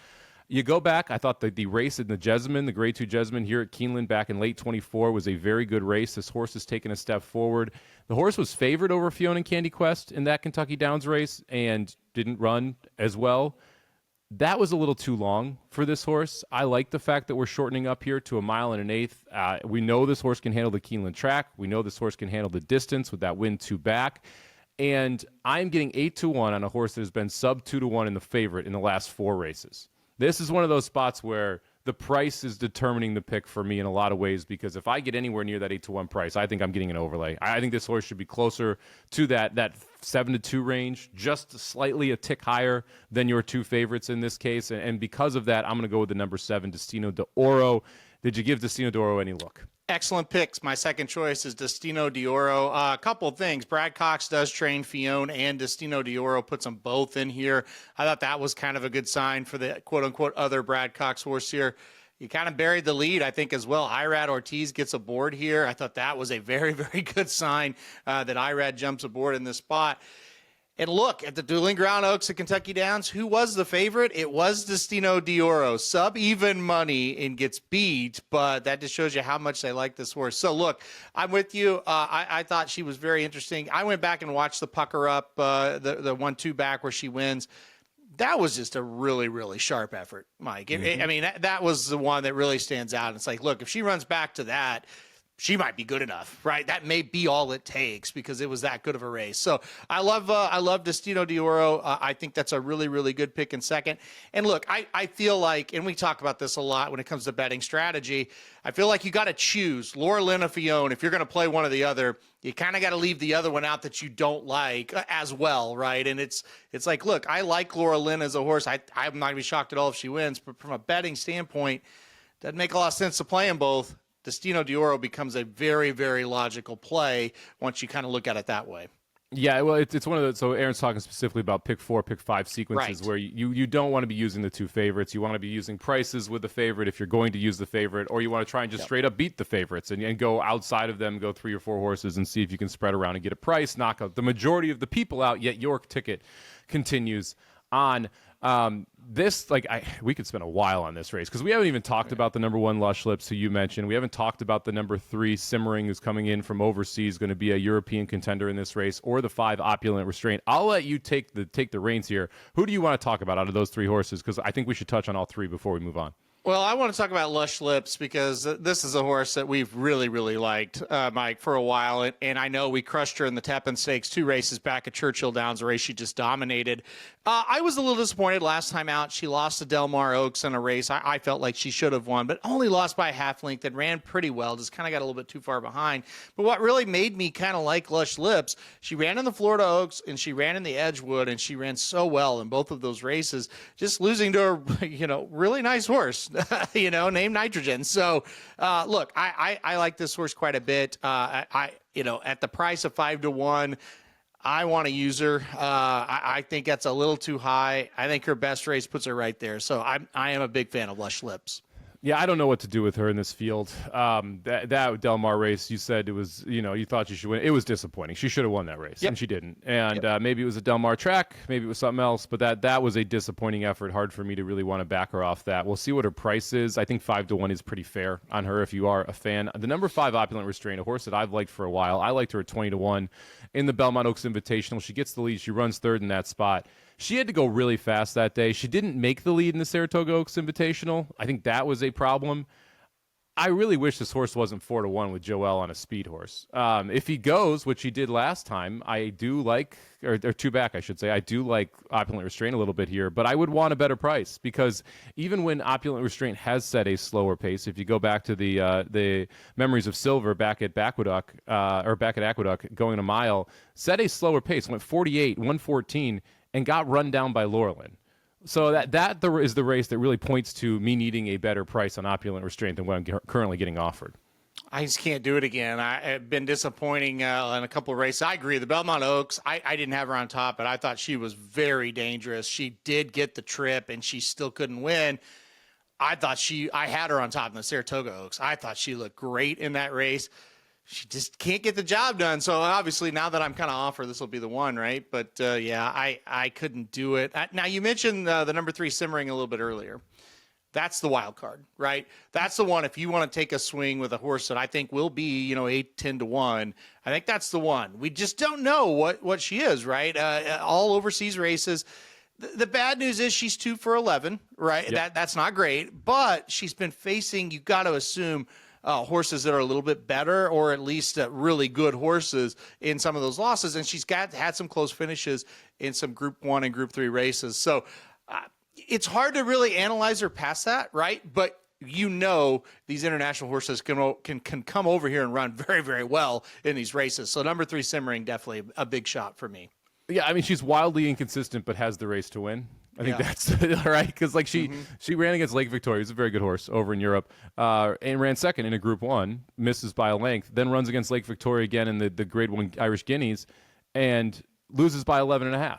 You go back, I thought the race in the Jessamine, the Grade 2 Jessamine here at Keeneland back in late 24 was a very good race. This horse has taken a step forward. The horse was favored over Fionn and Candy Quest in that Kentucky Downs race and didn't run as well. That was a little too long for this horse. I like the fact that we're shortening up here to a mile and an eighth. We know this horse can handle the Keeneland track. We know this horse can handle the distance with that wind 2 back. And I'm getting 8-1 on a horse that has been sub 2-1 in the favorite in the last 4 races. This is one of those spots where the price is determining the pick for me in a lot of ways, because if I get anywhere near that 8-1 price, I think I'm getting an overlay. I think this horse should be closer to that 7-2 range, just slightly a tick higher than your 2 favorites in this case. And because of that, I'm going to go with the number 7, Destino d'Oro. Did you give Destino d'Oro any look? Excellent picks. My second choice is Destino d'Oro. A couple of things. Brad Cox does train Fionn, and Destino d'Oro puts them both in here. I thought that was kind of a good sign for the quote-unquote other Brad Cox horse here. You kind of buried the lead, I think, as well. Irad Ortiz gets aboard here. I thought that was a very, very good sign that Irad jumps aboard in this spot. And look, at the Dueling Ground Oaks at Kentucky Downs, who was the favorite? It was Destino d'Oro. Sub-even money and gets beat, but that just shows you how much they like this horse. So, look, I'm with you. I thought she was very interesting. I went back and watched the pucker up, the 1-2 back where she wins. That was just a really, really sharp effort, Mike. I mean, that was the one that really stands out. It's like, look, if she runs back to that, she might be good enough, right? That may be all it takes because it was that good of a race. So I love Destino d'Oro. I think that's a really, really good pick in second. And look, I feel like, and we talk about this a lot when it comes to betting strategy, I feel like you got to choose Laura Lynn or Fionn. If you're going to play one or the other, you kind of got to leave the other one out that you don't like as well, right? And it's like, look, I like Laura Lynn as a horse. I'm not going to be shocked at all if she wins, but from a betting standpoint, doesn't make a lot of sense to play them both. Destino d'Oro becomes a very, very logical play once you kind of look at it that way. Yeah, well, it's one of those. So Aaron's talking specifically about pick 4, pick 5 sequences, right, where you don't want to be using the 2 favorites. You want to be using prices with the favorite if you're going to use the favorite, or you want to try and just straight up beat the favorites and go outside of them, go 3 or 4 horses and see if you can spread around and get a price, knock out the majority of the people out, yet your ticket continues on. We could spend a while on this race because we haven't even talked about the number 1 Lush Lips, who you mentioned. We haven't talked about the number 3 Simmering, who's coming in from overseas, going to be a European contender in this race, or the 5 Opulent Restraint. I'll let you take the reins here. Who do you want to talk about out of those 3 horses? Because I think we should touch on all 3 before we move on. Well, I want to talk about Lush Lips because this is a horse that we've really, really liked, Mike, for a while. And I know we crushed her in the Tappan Stakes 2 races back at Churchill Downs, a race she just dominated. I was a little disappointed last time out. She lost to Del Mar Oaks in a race I felt like she should have won, but only lost by a half length and ran pretty well. Just kind of got a little bit too far behind. But what really made me kind of like Lush Lips, she ran in the Florida Oaks and she ran in the Edgewood, and she ran so well in both of those races, just losing to a, really nice horse, named Nitrogen. So, look, I like this horse quite a bit. At the price of 5-1, I want to use her. I think that's a little too high. I think her best race puts her right there. So I am a big fan of Lush Lips. Yeah, I don't know what to do with her in this field. That Del Mar race, you said it was, you thought she should win. It was disappointing. She should have won that race, and she didn't. And maybe it was a Del Mar track, maybe it was something else, but that was a disappointing effort. Hard for me to really want to back her off that. We'll see what her price is. I think 5-1 is pretty fair on her if you are a fan. The number 5 Opulent Restraint, a horse that I've liked for a while. I liked her at 20-1 in the Belmont Oaks Invitational. She gets the lead. She runs third in that spot. She had to go really fast that day. She didn't make the lead in the Saratoga Oaks Invitational. I think that was a problem. I really wish this horse wasn't 4-1 with Joel on a speed horse. If he goes, which he did last time, I do like, or 2 back, I should say, I do like Opulent Restraint a little bit here, but I would want a better price because even when Opulent Restraint has set a slower pace, if you go back to the Memories of Silver back at Aqueduct, going a mile, set a slower pace, went 48, 114, and got run down by Laurelin. So that is the race that really points to me needing a better price on Opulent Restraint than what I'm currently getting offered. I just can't do it again. I've been disappointing in a couple of races. I agree. The Belmont Oaks, I didn't have her on top, but I thought she was very dangerous. She did get the trip, and she still couldn't win. I had her on top in the Saratoga Oaks. I thought she looked great in that race. She just can't get the job done. So obviously now that I'm kind of off her, this will be the one, right? But I couldn't do it. Now you mentioned the number 3 Simmering a little bit earlier. That's the wild card, right? That's the one. If you want to take a swing with a horse that I think will be, 8-10-1, I think that's the one. We just don't know what she is, right? All overseas races. The bad news is she's 2 for 11, right? Yep. That's not great, but she's been facing, you've got to assume, horses that are a little bit better, or at least really good horses in some of those losses. And she's had some close finishes in some Group 1 and Group 3 races. So it's hard to really analyze her past that, right? But these international horses can come over here and run very, very well in these races. So number 3 Simmering, definitely a big shot for me. Yeah, I mean, she's wildly inconsistent, but has the race to win. I think that's right, because she ran against Lake Victoria, who's a very good horse over in Europe, and ran second in a Group 1, misses by a length, then runs against Lake Victoria again in the Grade 1 Irish Guineas, and loses by 11.5.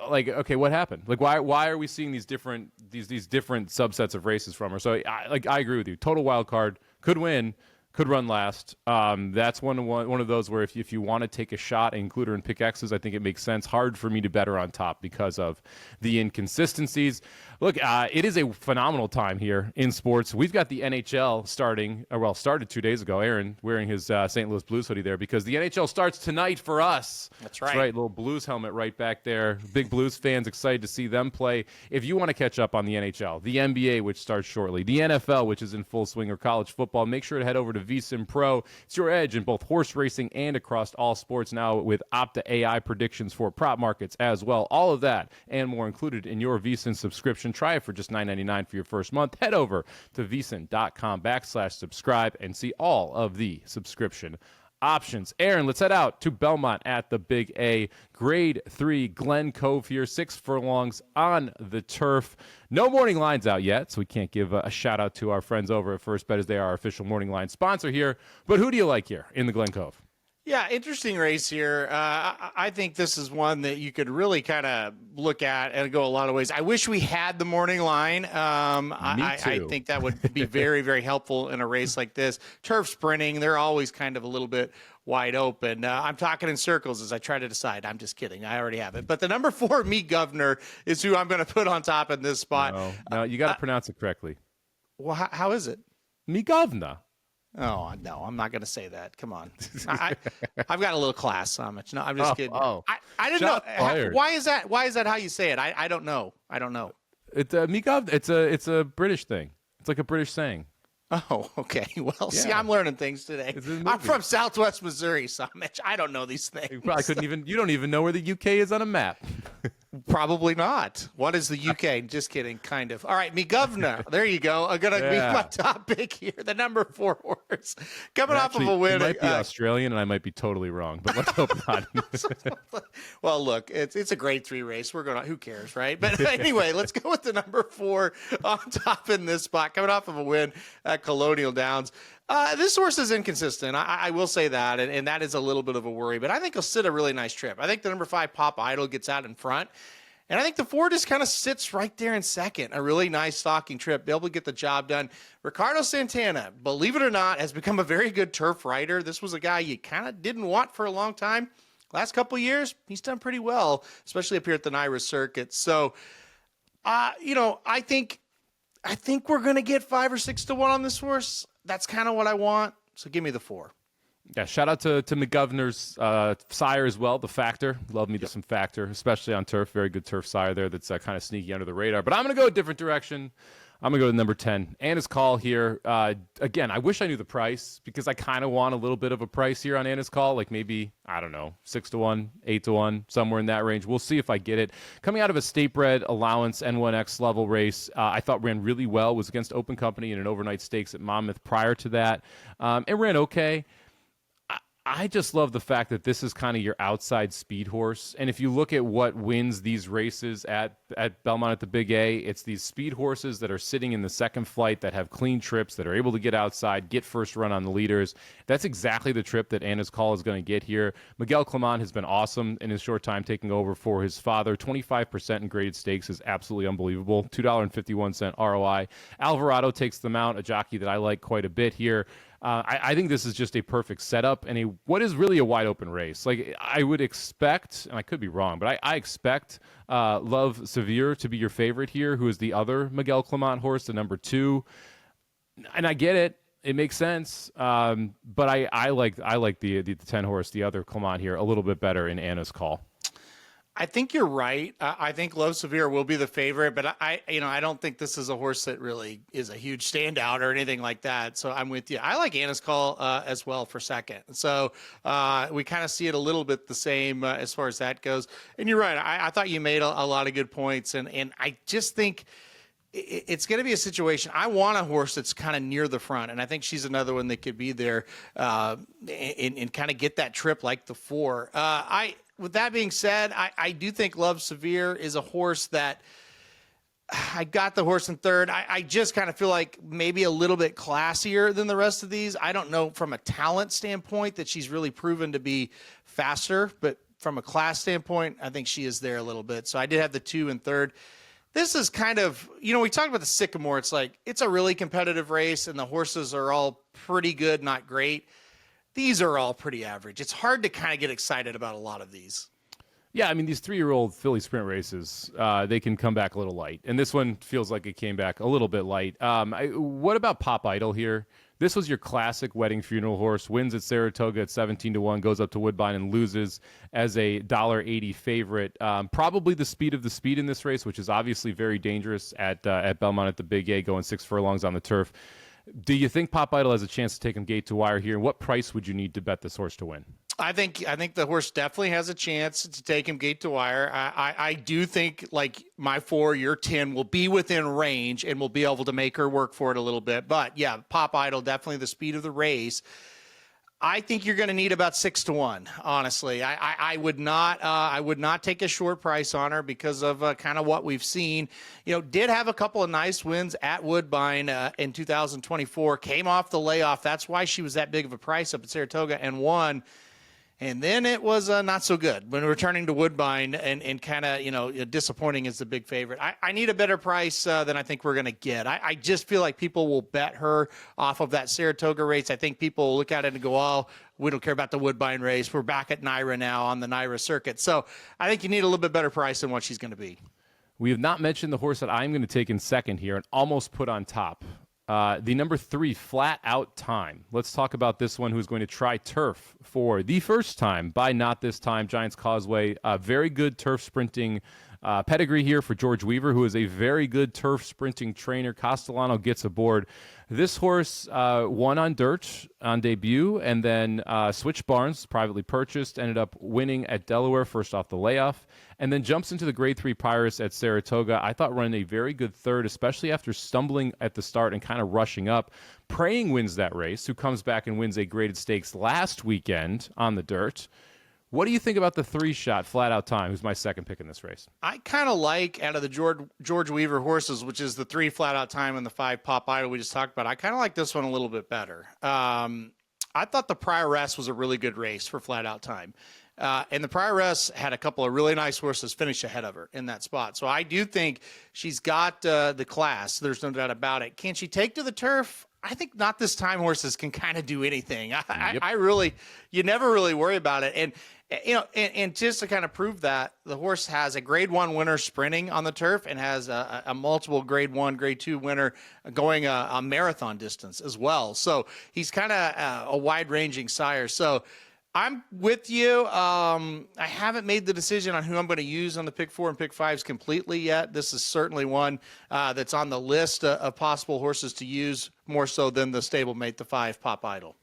Like, okay, what happened? Like, why are we seeing these different subsets of races from her? So, I agree with you. Total wild card, could win, could run last. That's one of those where if you want to take a shot and include her in pick X's, I think it makes sense. Hard for me to bet her on top because of the inconsistencies. Look, it is a phenomenal time here in sports. We've got the NHL started 2 days ago. Aaron wearing his St. Louis Blues hoodie there because the NHL starts tonight for us. That's right. That's right. Little Blues helmet right back there. Big Blues fans excited to see them play. If you want to catch up on the NHL, the NBA, which starts shortly, the NFL, which is in full swing, or college football, make sure to head over to VSiN Pro. It's your edge in both horse racing and across all sports now with Opta AI predictions for prop markets as well. All of that and more included in your VSiN subscription. Try it for just $9.99 for your first month. Head over to vsin.com/subscribe and see all of the subscription options. Aaron, let's head out to Belmont at the Big A. Grade 3 Glen Cove here, 6 furlongs on the turf. No morning lines out yet, so we can't give a shout out to our friends over at First Bet as they are our official morning line sponsor here. But who do you like here in the Glen Cove? Yeah, interesting race here. I think this is one that you could really kind of look at and go a lot of ways. I wish we had the morning line. I think that would be very, very helpful in a race like this. Turf sprinting, they're always kind of a little bit wide open. I'm talking in circles as I try to decide. I'm just kidding. I already have it. But the number 4, Me Governor, is who I'm going to put on top in this spot. No, you got to pronounce it correctly. Well, how is it? Me Governor. Oh, no, I'm not going to say that. Come on. I've got a little class, Somich. No, I'm just kidding. I didn't know. Why is that? Why is that how you say it? I don't know. It's Me Governor. It's a British thing. It's like a British saying. Oh, okay. Well, see, I'm learning things today. I'm from Southwest Missouri, Somich. I don't know these things. You probably you don't even know where the UK is on a map. Probably not. What is the UK? Just kidding, kind of. All right, Me Governor. There you go. I'm going to be my top pick here, the number 4 horse. Coming off of a win. He might be Australian, and I might be totally wrong, but let's hope not. Well, look, it's a grade 3 race. Who cares, right? But anyway, let's go with the number 4 on top in this spot. Coming off of a win at Colonial Downs. This horse is inconsistent. I will say that, and that is a little bit of a worry. But I think he'll sit a really nice trip. I think the number 5 Pop Idol gets out in front. And I think the 4 just kind of sits right there in second. A really nice stalking trip, be able to get the job done. Ricardo Santana, believe it or not, has become a very good turf rider. This was a guy you kind of didn't want for a long time. Last couple of years, he's done pretty well, especially up here at the NYRA circuit. So, I think we're going to get 5 or 6 to 1 on this horse. That's kind of what I want. So give me the 4. Yeah, shout out to McGovern's sire as well, the Factor. Love me some Factor, especially on turf. Very good turf sire there that's kind of sneaky under the radar. But I'm going to go a different direction. I'm going to go to number 10. Anna's Call here. Again, I wish I knew the price because I kind of want a little bit of a price here on Anna's Call, like maybe, I don't know, 6 to 1, 8 to 1, somewhere in that range. We'll see if I get it. Coming out of a state-bred allowance N1X level race, I thought ran really well, was against Open Company in an overnight stakes at Monmouth prior to that. It ran okay. I just love the fact that this is kind of your outside speed horse. And if you look at what wins these races at Belmont at the Big A, it's these speed horses that are sitting in the second flight that have clean trips, that are able to get outside, get first run on the leaders. That's exactly the trip that Anna's Call is going to get here. Miguel Clement has been awesome in his short time taking over for his father. 25% in graded stakes is absolutely unbelievable. $2.51 ROI. Alvarado takes the mount, a jockey that I like quite a bit here. I think this is just a perfect setup and what is really a wide open race. Like I would expect, and I could be wrong, but I expect Love Severe to be your favorite here, who is the other Miguel Clement horse, the number 2. And I get it. It makes sense. But I like the 10 horse, the other Clement here, a little bit better in Anna's Call. I think you're right. I think Love Severe will be the favorite, but I don't think this is a horse that really is a huge standout or anything like that. So I'm with you. I like Anna's Call as well for second. So we kind of see it a little bit the same as far as that goes. And you're right. I thought you made a lot of good points, and I just think it's going to be a situation. I want a horse that's kind of near the front, and I think she's another one that could be there and kind of get that trip like the 4. With that being said, I do think Love Severe is a horse that I got the horse in third. I just kind of feel like maybe a little bit classier than the rest of these. I don't know from a talent standpoint that she's really proven to be faster, but from a class standpoint, I think she is there a little bit. So I did have the 2 in third. This is kind of, we talked about the Sycamore. It's like, it's a really competitive race and the horses are all pretty good, not great. These are all pretty average. It's hard to kind of get excited about a lot of these. Yeah, I mean, these 3-year-old filly sprint races, they can come back a little light. And this one feels like it came back a little bit light. What about Pop Idol here? This was your classic wedding funeral horse, wins at Saratoga at 17 to 1, goes up to Woodbine and loses as a $1.80 favorite. Probably the speed of the speed in this race, which is obviously very dangerous at Belmont at the Big A, going 6 furlongs on the turf. Do you think Pop Idol has a chance to take him gate to wire here? And what price would you need to bet this horse to win? I think the horse definitely has a chance to take him gate to wire. I do think like my 4, your 10 will be within range and will be able to make her work for it a little bit. But yeah, Pop Idol, definitely the speed of the race. I think you're going to need about 6 to 1. Honestly, I would not take a short price on her because of kind of what we've seen. Did have a couple of nice wins at Woodbine in 2024. Came off the layoff. That's why she was that big of a price up at Saratoga and won. And then it was not so good when returning to Woodbine and kind of, disappointing as the big favorite. I need a better price than I think we're going to get. I just feel like people will bet her off of that Saratoga race. I think people will look at it and go, oh, we don't care about the Woodbine race. We're back at NYRA now on the NYRA circuit. So I think you need a little bit better price than what she's going to be. We have not mentioned the horse that I'm going to take in second here and almost put on top. The number 3, Flat Out Time. Let's talk about this one, who's going to try turf for the first time by Not This Time, Giants Causeway. Very good turf sprinting pedigree here for George Weaver, who is a very good turf sprinting trainer. Castellano gets aboard. This horse won on dirt on debut and then switched barns, privately purchased, ended up winning at Delaware first off the layoff, and then jumps into the Grade 3 Pirates at Saratoga. I thought running a very good third, especially after stumbling at the start and kind of rushing up. Praying wins that race, who comes back and wins a graded stakes last weekend on the dirt. What do you think about the 3-shot Flat Out Time, who's my second pick in this race? I kind of like, out of the George Weaver horses, which is the 3 Flat Out Time and the 5 Pop Idol we just talked about, I kind of like this one a little bit better. I thought the Prioress was a really good race for Flat Out Time. And the Prioress had a couple of really nice horses finish ahead of her in that spot. So I do think she's got the class. There's no doubt about it. Can she take to the turf? I think not this time. Horses can kind of do anything. I really, you never really worry about it. And, and just to kind of prove that, the horse has a grade 1 winner sprinting on the turf and has a multiple grade 1, grade 2 winner going a marathon distance as well. So he's kind of a wide ranging sire. So I'm with you. I haven't made the decision on who I'm going to use on the pick 4 and pick 5s completely yet. This is certainly one that's on the list of possible horses to use, more so than the stablemate, the 5 Pop Idol.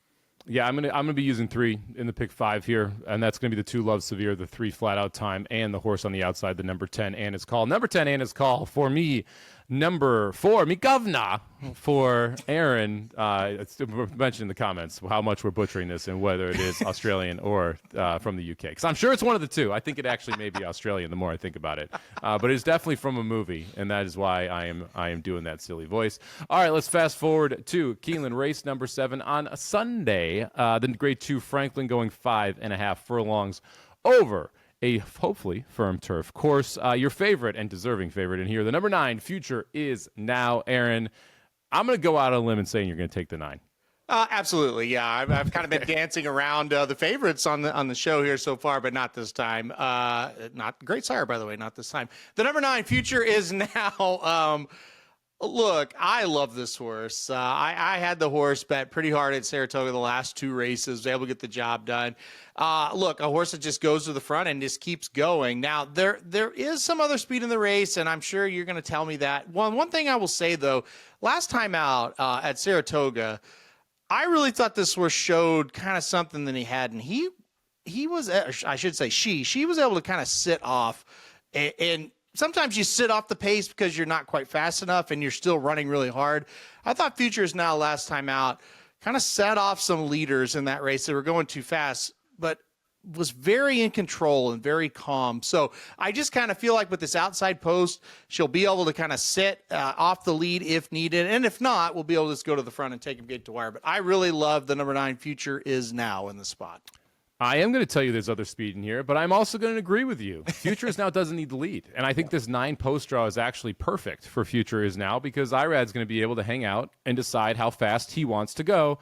Yeah, I'm gonna be using 3 in the pick 5 here, and that's gonna be the 2 Love Severe, the 3 Flat Out Time, and the horse on the outside, the number 10 Anna's Call. Number 10 Anna's Call for me. Number 4, me governor for Aaron. It's mentioned in the comments how much we're butchering this and whether it is Australian or from the UK. Because I'm sure it's one of the two. I think it actually may be Australian the more I think about it. But it's definitely from a movie, and that is why I am doing that silly voice. All right, let's fast forward to Keeneland race number 7 on a Sunday. The grade 2 Franklin going 5.5 furlongs over a hopefully firm turf course. Your favorite and deserving favorite in here, the number 9, Future Is Now. Aaron, I'm going to go out on a limb and saying you're going to take the 9. Absolutely, yeah. I've kind of been dancing around the favorites on the show here so far, but not this time. Not great sire, by the way, not this time. The number 9, Future Is Now. Look, I love this horse. I had the horse bet pretty hard at Saratoga the last 2 races, was able to get the job done. Look, a horse that just goes to the front and just keeps going. Now, there is some other speed in the race, and I'm sure you're going to tell me that. One thing I will say, though, last time out at Saratoga, I really thought this horse showed kind of something that he had, and he was, I should say she was able to kind of sit off and sometimes you sit off the pace because you're not quite fast enough and you're still running really hard. I thought Future Is Now last time out kind of set off some leaders in that race that were going too fast, but was very in control and very calm. So I just kind of feel like with this outside post, she'll be able to kind of sit off the lead if needed. And if not, we'll be able to just go to the front and take him gate to wire. But I really love the number 9, Future Is Now in the spot. I am going to tell you there's other speed in here, but I'm also going to agree with you. Future Is Now doesn't need the lead. And I think this 9 post draw is actually perfect for Future Is Now because Irad's going to be able to hang out and decide how fast he wants to go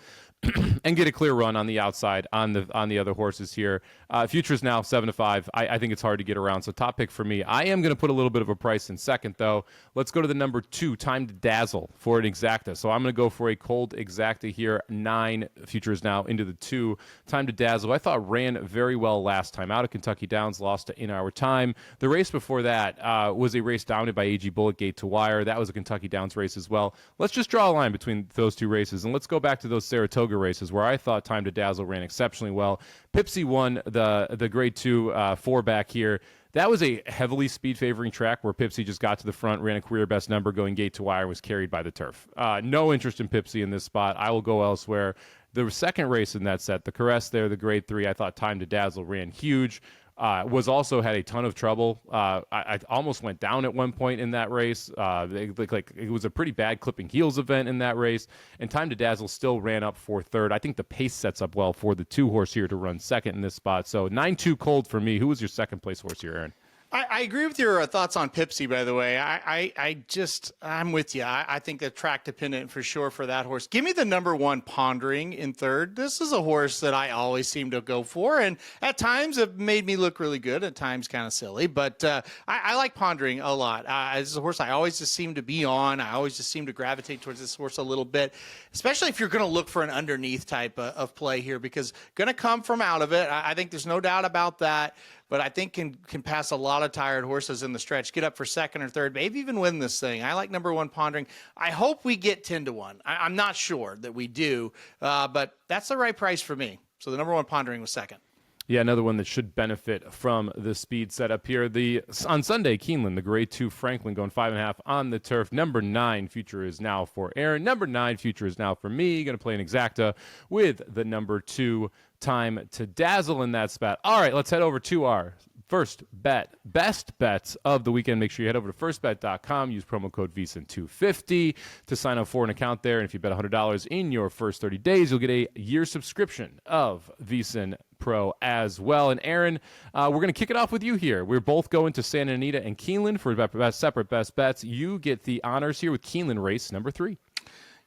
and get a clear run on the outside on the other horses here. Future Is Now 7-5. I think it's hard to get around. So top pick for me. I am going to put a little bit of a price in second, though. Let's go to the number 2, Time to Dazzle for an exacta. So I'm going to go for a cold exacta here. 9 Future Is Now into the 2. Time to Dazzle. I thought ran very well last time out of Kentucky Downs. Lost to In Our Time. The race before that was a race dominated by AG Bullet Gate to wire. That was a Kentucky Downs race as well. Let's just draw a line between those 2 races, and let's go back to those Saratoga races where I thought Time to Dazzle ran exceptionally well. Pipsy won the grade 2 4 back here. That was a heavily speed favoring track where Pipsy just got to the front, ran a career best number going gate to wire, was carried by the turf. No interest in Pipsy in this spot. I will go elsewhere. The second race in that set, the Caress there, the grade 3, I thought Time to Dazzle ran huge. Was also had a ton of trouble. I almost went down at one point in that race. It was a pretty bad clipping heels event in that race. And Time to Dazzle still ran up for third. I think the pace sets up well for the 2 horse here to run second in this spot. So 9-2 cold for me. Who was your second place horse here, Aaron? I agree with your thoughts on Pipsy, by the way. I'm with you. I think the track dependent for sure for that horse. Give me the number 1 Pondering in third. This is a horse that I always seem to go for, and at times it made me look really good, at times kind of silly, but I like Pondering a lot. This is a horse I always just seem to be on. I always just seem to gravitate towards this horse a little bit, especially if you're going to look for an underneath type of play here, because going to come from out of it. I think there's no doubt about that. But I think can pass a lot of tired horses in the stretch, get up for second or third, maybe even win this thing. I like number 1 Pondering. I hope we get 10-1. I'm not sure that we do, but that's the right price for me. So the number 1 Pondering was second. Yeah, another one that should benefit from the speed setup here. On Sunday, Keeneland, the Grade 2 Franklin going 5.5 on the turf. Number 9 future is now for Aaron. Number 9 future is now for me. Going to play an exacta with the number 2 Time to Dazzle in that spot. All right, let's head over to our first bet, best bets of the weekend. Make sure you head over to firstbet.com. Use promo code VSiN250 to sign up for an account there. And if you bet $100 in your first 30 days, you'll get a year subscription of VSiN Pro as well. And Aaron, we're going to kick it off with you here. We're both going to Santa Anita and Keeneland for separate best bets. You get the honors here with Keeneland race number 3.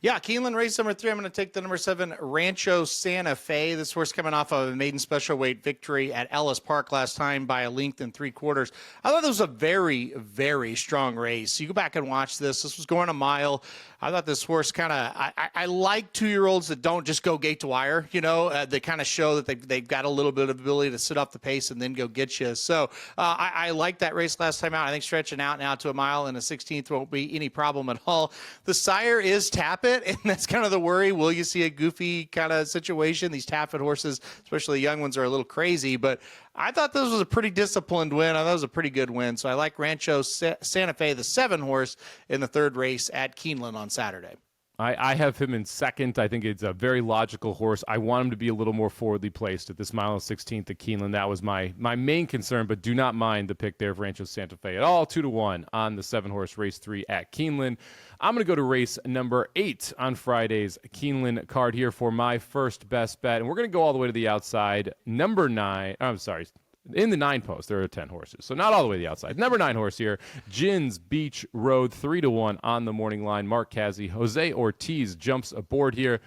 Yeah, Keeneland race number 3. I'm going to take the number 7 Rancho Santa Fe. This horse coming off of a maiden special weight victory at Ellis Park last time by a length and 3/4. I thought this was a very, very strong race. You go back and watch this. This was going a mile. I thought this horse kind of, I like 2-year-olds that don't just go gate to wire, they kind of show that they've got a little bit of ability to sit off the pace and then go get you. So I liked that race last time out. I think stretching out now to a mile and a 16th won't be any problem at all. The sire is Tappet, and that's kind of the worry. Will you see a goofy kind of situation? These Tappet horses, especially the young ones, are a little crazy, but I thought this was a pretty disciplined win. I thought it was a pretty good win. So I like Rancho Santa Fe, the 7 horse, in the 3rd race at Keeneland on Saturday. I have him in 2nd. I think it's a very logical horse. I want him to be a little more forwardly placed at this mile and 16th at Keeneland. That was my main concern, but do not mind the pick there of Rancho Santa Fe at all. 2-1 on the 7-horse race 3 at Keeneland. I'm going to go to race number 8 on Friday's Keeneland card here for my first best bet. And we're going to go all the way to the outside. Number 9, I'm sorry. In the 9 post, there are 10 horses, so not all the way to the outside. Number 9 horse here, Gins Beach Road, 3-1 on the morning line. Mark Cazzi, Jose Ortiz jumps aboard here,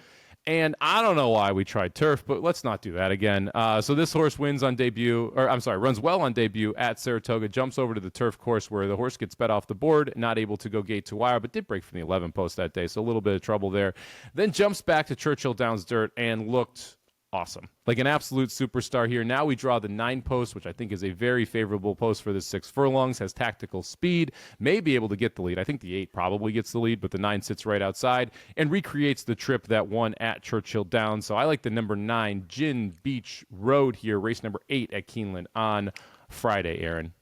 and I don't know why we tried turf, but let's not do that again. So this horse runs well on debut at Saratoga, jumps over to the turf course where the horse gets bet off the board, not able to go gate to wire, but did break from the 11 post that day, so a little bit of trouble there. Then jumps back to Churchill Downs Dirt and looked awesome. Like an absolute superstar here. Now we draw the 9 post, which I think is a very favorable post for this 6 furlongs, has tactical speed, may be able to get the lead. I think the 8 probably gets the lead, but the 9 sits right outside and recreates the trip that won at Churchill Downs. So I like the number 9, Gin Beach Road here, race number 8 at Keeneland on Friday, Aaron.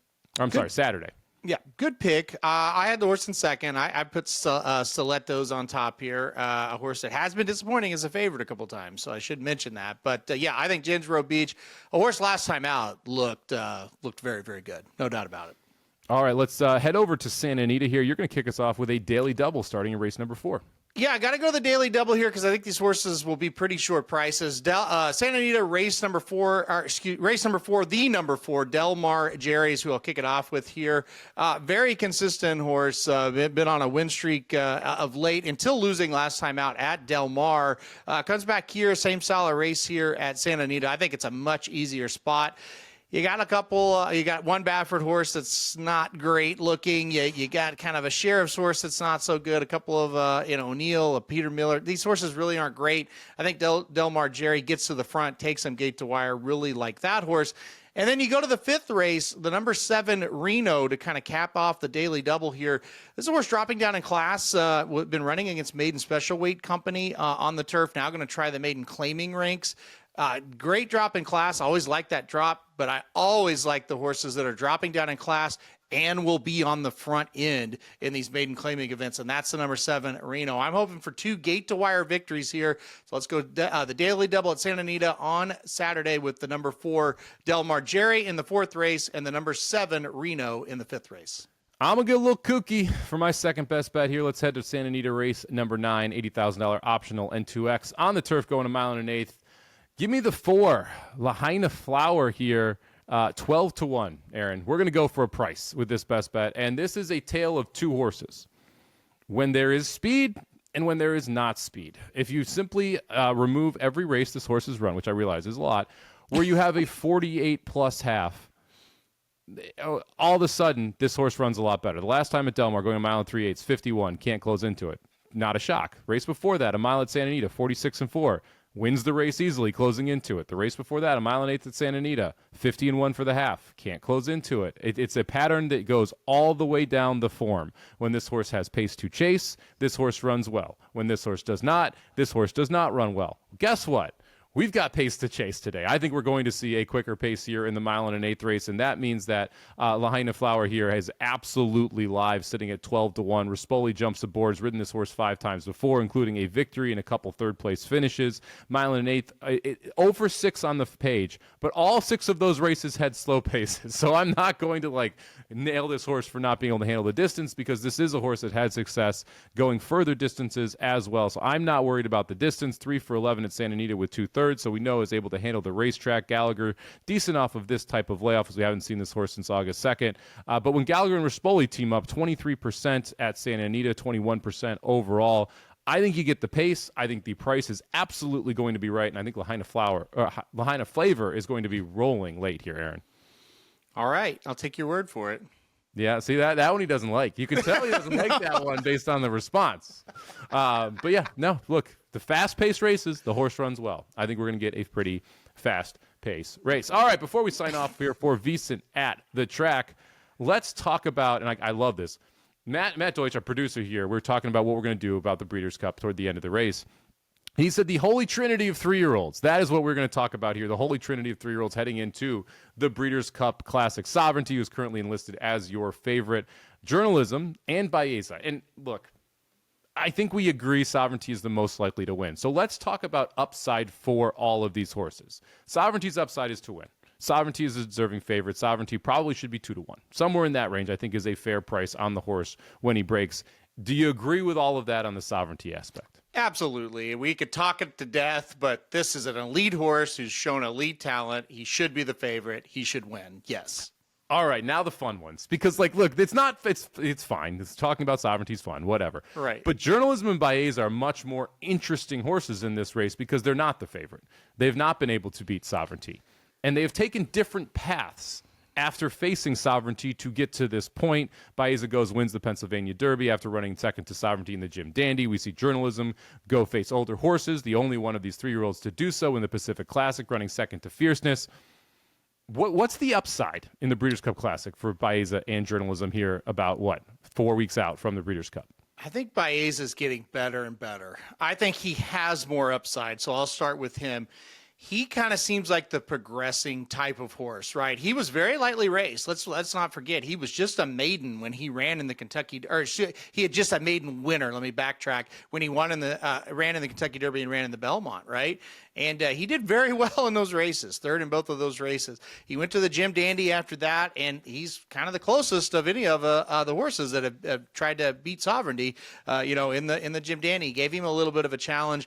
Saturday. Yeah, good pick. I had the horse in 2nd. I put Stilettos on top here, a horse that has been disappointing as a favorite a couple times, so I should mention that. But, I think Gins Road Beach, a horse last time out, looked very, very good. No doubt about it. All right, let's head over to Santa Anita here. You're going to kick us off with a daily double starting in race number 4. Yeah, I got to go the daily double here because I think these horses will be pretty short prices. Santa Anita race number 4, the number 4, Del Mar Jerry's, who I'll kick it off with here. Very consistent horse, been on a win streak of late until losing last time out at Del Mar. Comes back here, same style of race here at Santa Anita. I think it's a much easier spot. You got a couple, you got one Baffert horse that's not great looking. You got kind of a Sheriff's horse that's not so good. A couple of, O'Neill, a Peter Miller. These horses really aren't great. I think Del Mar Jerry gets to the front, takes them gate to wire, really like that horse. And then you go to the 5th race, the number 7 Reno to kind of cap off the daily double here. This is a horse dropping down in class, been running against Maiden Special Weight Company on the turf. Now going to try the Maiden Claiming ranks. Great drop in class. I always like that drop, but I always like the horses that are dropping down in class and will be on the front end in these maiden claiming events, and that's the number 7 Reno. I'm hoping for 2 gate-to-wire victories here, so let's go the daily double at Santa Anita on Saturday with the number 4 Del Mar Jerry in the 4th race and the number 7 Reno in the 5th race. I'm going to get a little kooky for my second best bet here. Let's head to Santa Anita race number 9, $80,000 optional N2X on the turf going a mile and an eighth. Give me the 4, Lahaina Flower here, 12-1, Aaron. We're going to go for a price with this best bet, and this is a tale of 2 horses. When there is speed and when there is not speed. If you simply remove every race this horse has run, which I realize is a lot, where you have a 48-plus half, all of a sudden, this horse runs a lot better. The last time at Del Mar, going a mile and 3/8, 51, can't close into it. Not a shock. Race before that, a mile at Santa Anita, 46-4. Wins the race easily, closing into it. The race before that, a mile and 8 at Santa Anita, 50-1 for the half. Can't close into it. It's a pattern that goes all the way down the form. When this horse has pace to chase, this horse runs well. When this horse does not, this horse does not run well. Guess what? we've got pace to chase today. I think we're going to see a quicker pace here in the 1 1/8 race, and that means that Lahaina Flower here is absolutely live, sitting at 12-1. Rispoli jumps aboard, has ridden this horse 5 times before, including a victory and a couple third-place finishes. 1 1/8, over 6 on the page, but all 6 of those races had slow paces. So I'm not going to nail this horse for not being able to handle the distance, because this is a horse that had success going further distances as well. So I'm not worried about the distance. 3 for 11 at Santa Anita with 2/3, so we know is able to handle the racetrack. Gallagher, decent off of this type of layoff, as we haven't seen this horse since August 2nd. But when Gallagher and Rispoli team up, 23% at Santa Anita, 21% overall. I think you get the pace. I think the price is absolutely going to be right, and I think Lahaina Flavor is going to be rolling late here, Aaron. All right, I'll take your word for it. Yeah, see, that one he doesn't like. You can tell he doesn't like that one based on the response. But yeah, no, look, the fast-paced races, the horse runs well. I think we're going to get a pretty fast-paced race. All right, before we sign off here for VSiN at the track, let's talk about, and I love this, Matt Deutsch, our producer here, we're talking about what we're going to do about the Breeders' Cup toward the end of the race. He said the holy trinity of 3-year-olds. That is what we're going to talk about here, the holy trinity of 3-year-olds heading into the Breeders' Cup Classic. Sovereignty, who's currently enlisted as your favorite. Journalism and Baeza. And look, I think we agree Sovereignty is the most likely to win. So let's talk about upside for all of these horses. Sovereignty's upside is to win. Sovereignty is a deserving favorite. Sovereignty probably should be 2-1. Somewhere in that range, I think, is a fair price on the horse when he breaks. Do you agree with all of that on the Sovereignty aspect? Absolutely. We could talk it to death, but this is an elite horse who's shown elite talent. He should be the favorite. He should win. Yes. All right, now the fun ones. Because, look, it's fine. It's talking about Sovereignty's fun, whatever. Right. But Journalism and Baeza are much more interesting horses in this race because they're not the favorite. They've not been able to beat Sovereignty. And they have taken different paths after facing Sovereignty to get to this point. Baeza wins the Pennsylvania Derby after running second to Sovereignty in the Jim Dandy. We see Journalism go face older horses, the only one of these 3-year-olds to do so in the Pacific Classic, running second to Fierceness. What's the upside in the Breeders' Cup Classic for Baeza and Journalism here about, 4 weeks out from the Breeders' Cup? I think Baeza's getting better and better. I think he has more upside, so I'll start with him. He kind of seems like the progressing type of horse, right? He was very lightly raced. Let's not forget, he was just a maiden when he ran in the Kentucky, he had just a maiden winner. Let me backtrack. When he ran in the Kentucky Derby and ran in the Belmont, right? And he did very well in those races, third in both of those races. He went to the Jim Dandy after that, and he's kind of the closest of any of the horses that have tried to beat Sovereignty, in the Jim Dandy. He gave him a little bit of a challenge.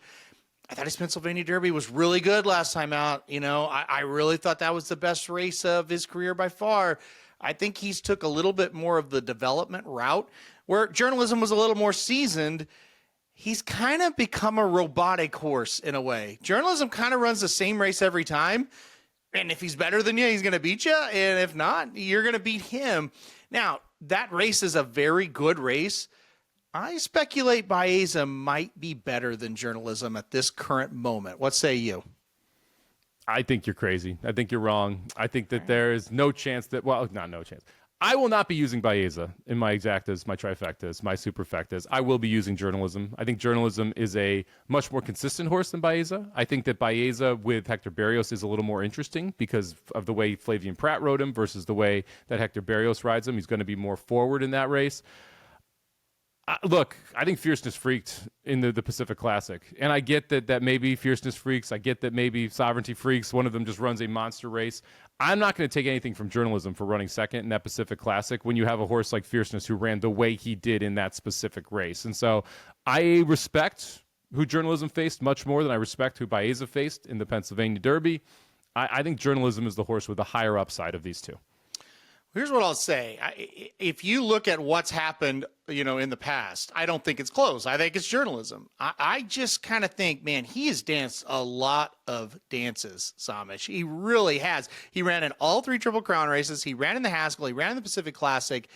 I thought his Pennsylvania Derby was really good last time out. I really thought that was the best race of his career by far. I think he's took a little bit more of the development route, where Journalism was a little more seasoned. He's kind of become a robotic horse in a way. Journalism kind of runs the same race every time. And if he's better than you, he's going to beat you. And if not, you're going to beat him. Now, that race is a very good race. I speculate Baeza might be better than Journalism at this current moment. What say you? I think you're crazy. I think you're wrong. I think that there is no chance not no chance. I will not be using Baeza in my exactas, my trifectas, my superfectas. I will be using Journalism. I think Journalism is a much more consistent horse than Baeza. I think that Baeza with Hector Berrios is a little more interesting because of the way Flavian Pratt rode him versus the way that Hector Berrios rides him. He's going to be more forward in that race. Look, I think Fierceness freaked in the Pacific Classic. And I get that maybe Fierceness freaks. I get that maybe Sovereignty freaks. One of them just runs a monster race. I'm not going to take anything from Journalism for running second in that Pacific Classic when you have a horse like Fierceness who ran the way he did in that specific race. And so I respect who Journalism faced much more than I respect who Baeza faced in the Pennsylvania Derby. I think Journalism is the horse with the higher upside of these two. Here's what I'll say. If you look at what's happened, in the past, I don't think it's close. I think it's Journalism. I just kind of think, man, he has danced a lot of dances, Somich. He really has. He ran in all 3 Triple Crown races. He ran in the Haskell. He ran in the Pacific Classic.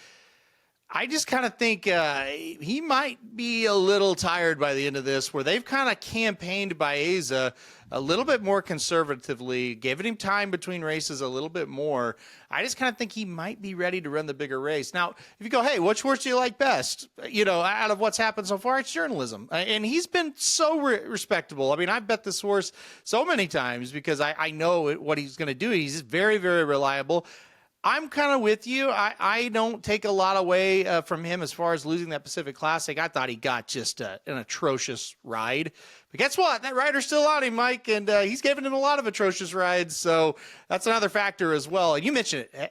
I just kind of think he might be a little tired by the end of this, where they've kind of campaigned Baeza a little bit more conservatively, giving him time between races a little bit more. I just kind of think he might be ready to run the bigger race. Now, if you go, hey, which horse do you like best? Out of what's happened so far, it's journalism. And he's been so respectable. I mean, I've bet this horse so many times because I know what he's going to do. He's very, very reliable. I'm kind of with you. I don't take a lot away from him as far as losing that Pacific Classic. I thought he got just an atrocious ride. But guess what? That rider's still on him, Mike, and he's given him a lot of atrocious rides. So that's another factor as well. And you mentioned it.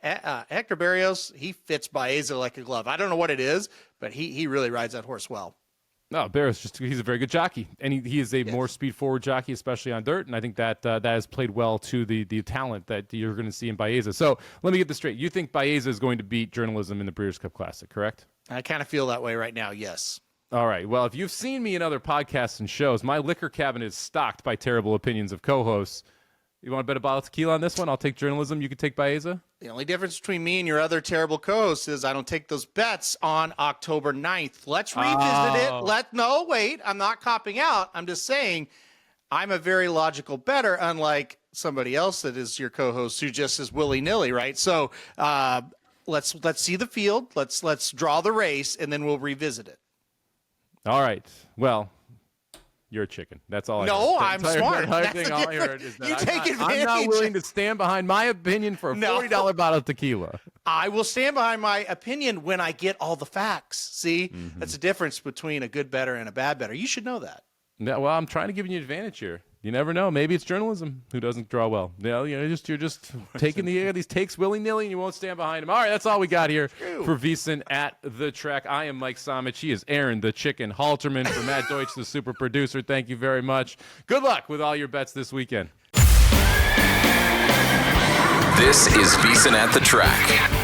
Hector Berrios, he fits Baeza like a glove. I don't know what it is, but he really rides that horse well. No, Barris, he's a very good jockey, and he is a more speed-forward jockey, especially on dirt, and I think that has played well to the talent that you're going to see in Baeza. So let me get this straight. You think Baeza is going to beat journalism in the Breeders' Cup Classic, correct? I kind of feel that way right now, yes. All right. Well, if you've seen me in other podcasts and shows, my liquor cabinet is stocked by terrible opinions of co-hosts. You want to bet a bottle of tequila on this one? I'll take journalism. You can take Baeza? The only difference between me and your other terrible co-hosts is I don't take those bets on October 9th. Let's revisit it. No, wait. I'm not copping out. I'm just saying I'm a very logical bettor, unlike somebody else that is your co-host who just is willy-nilly, right? So let's see the field. Let's draw the race, and then we'll revisit it. All right. Well, you're a chicken. That's all I heard. No, I'm smart. All I You heard is that take advantage. I'm not willing to stand behind my opinion for a $40 bottle of tequila. I will stand behind my opinion when I get all the facts. See, that's the difference between a good bettor and a bad bettor. You should know that. Yeah, well, I'm trying to give you an advantage here. You never know. Maybe it's journalism who doesn't draw well. You're just taking these takes willy-nilly and you won't stand behind them. All right, that's all we got here for VSiN at the track. I am Mike Somich. He is Aaron the Chicken Halterman. For Matt Deutsch, the super producer, thank you very much. Good luck with all your bets this weekend. This is VSiN at the track.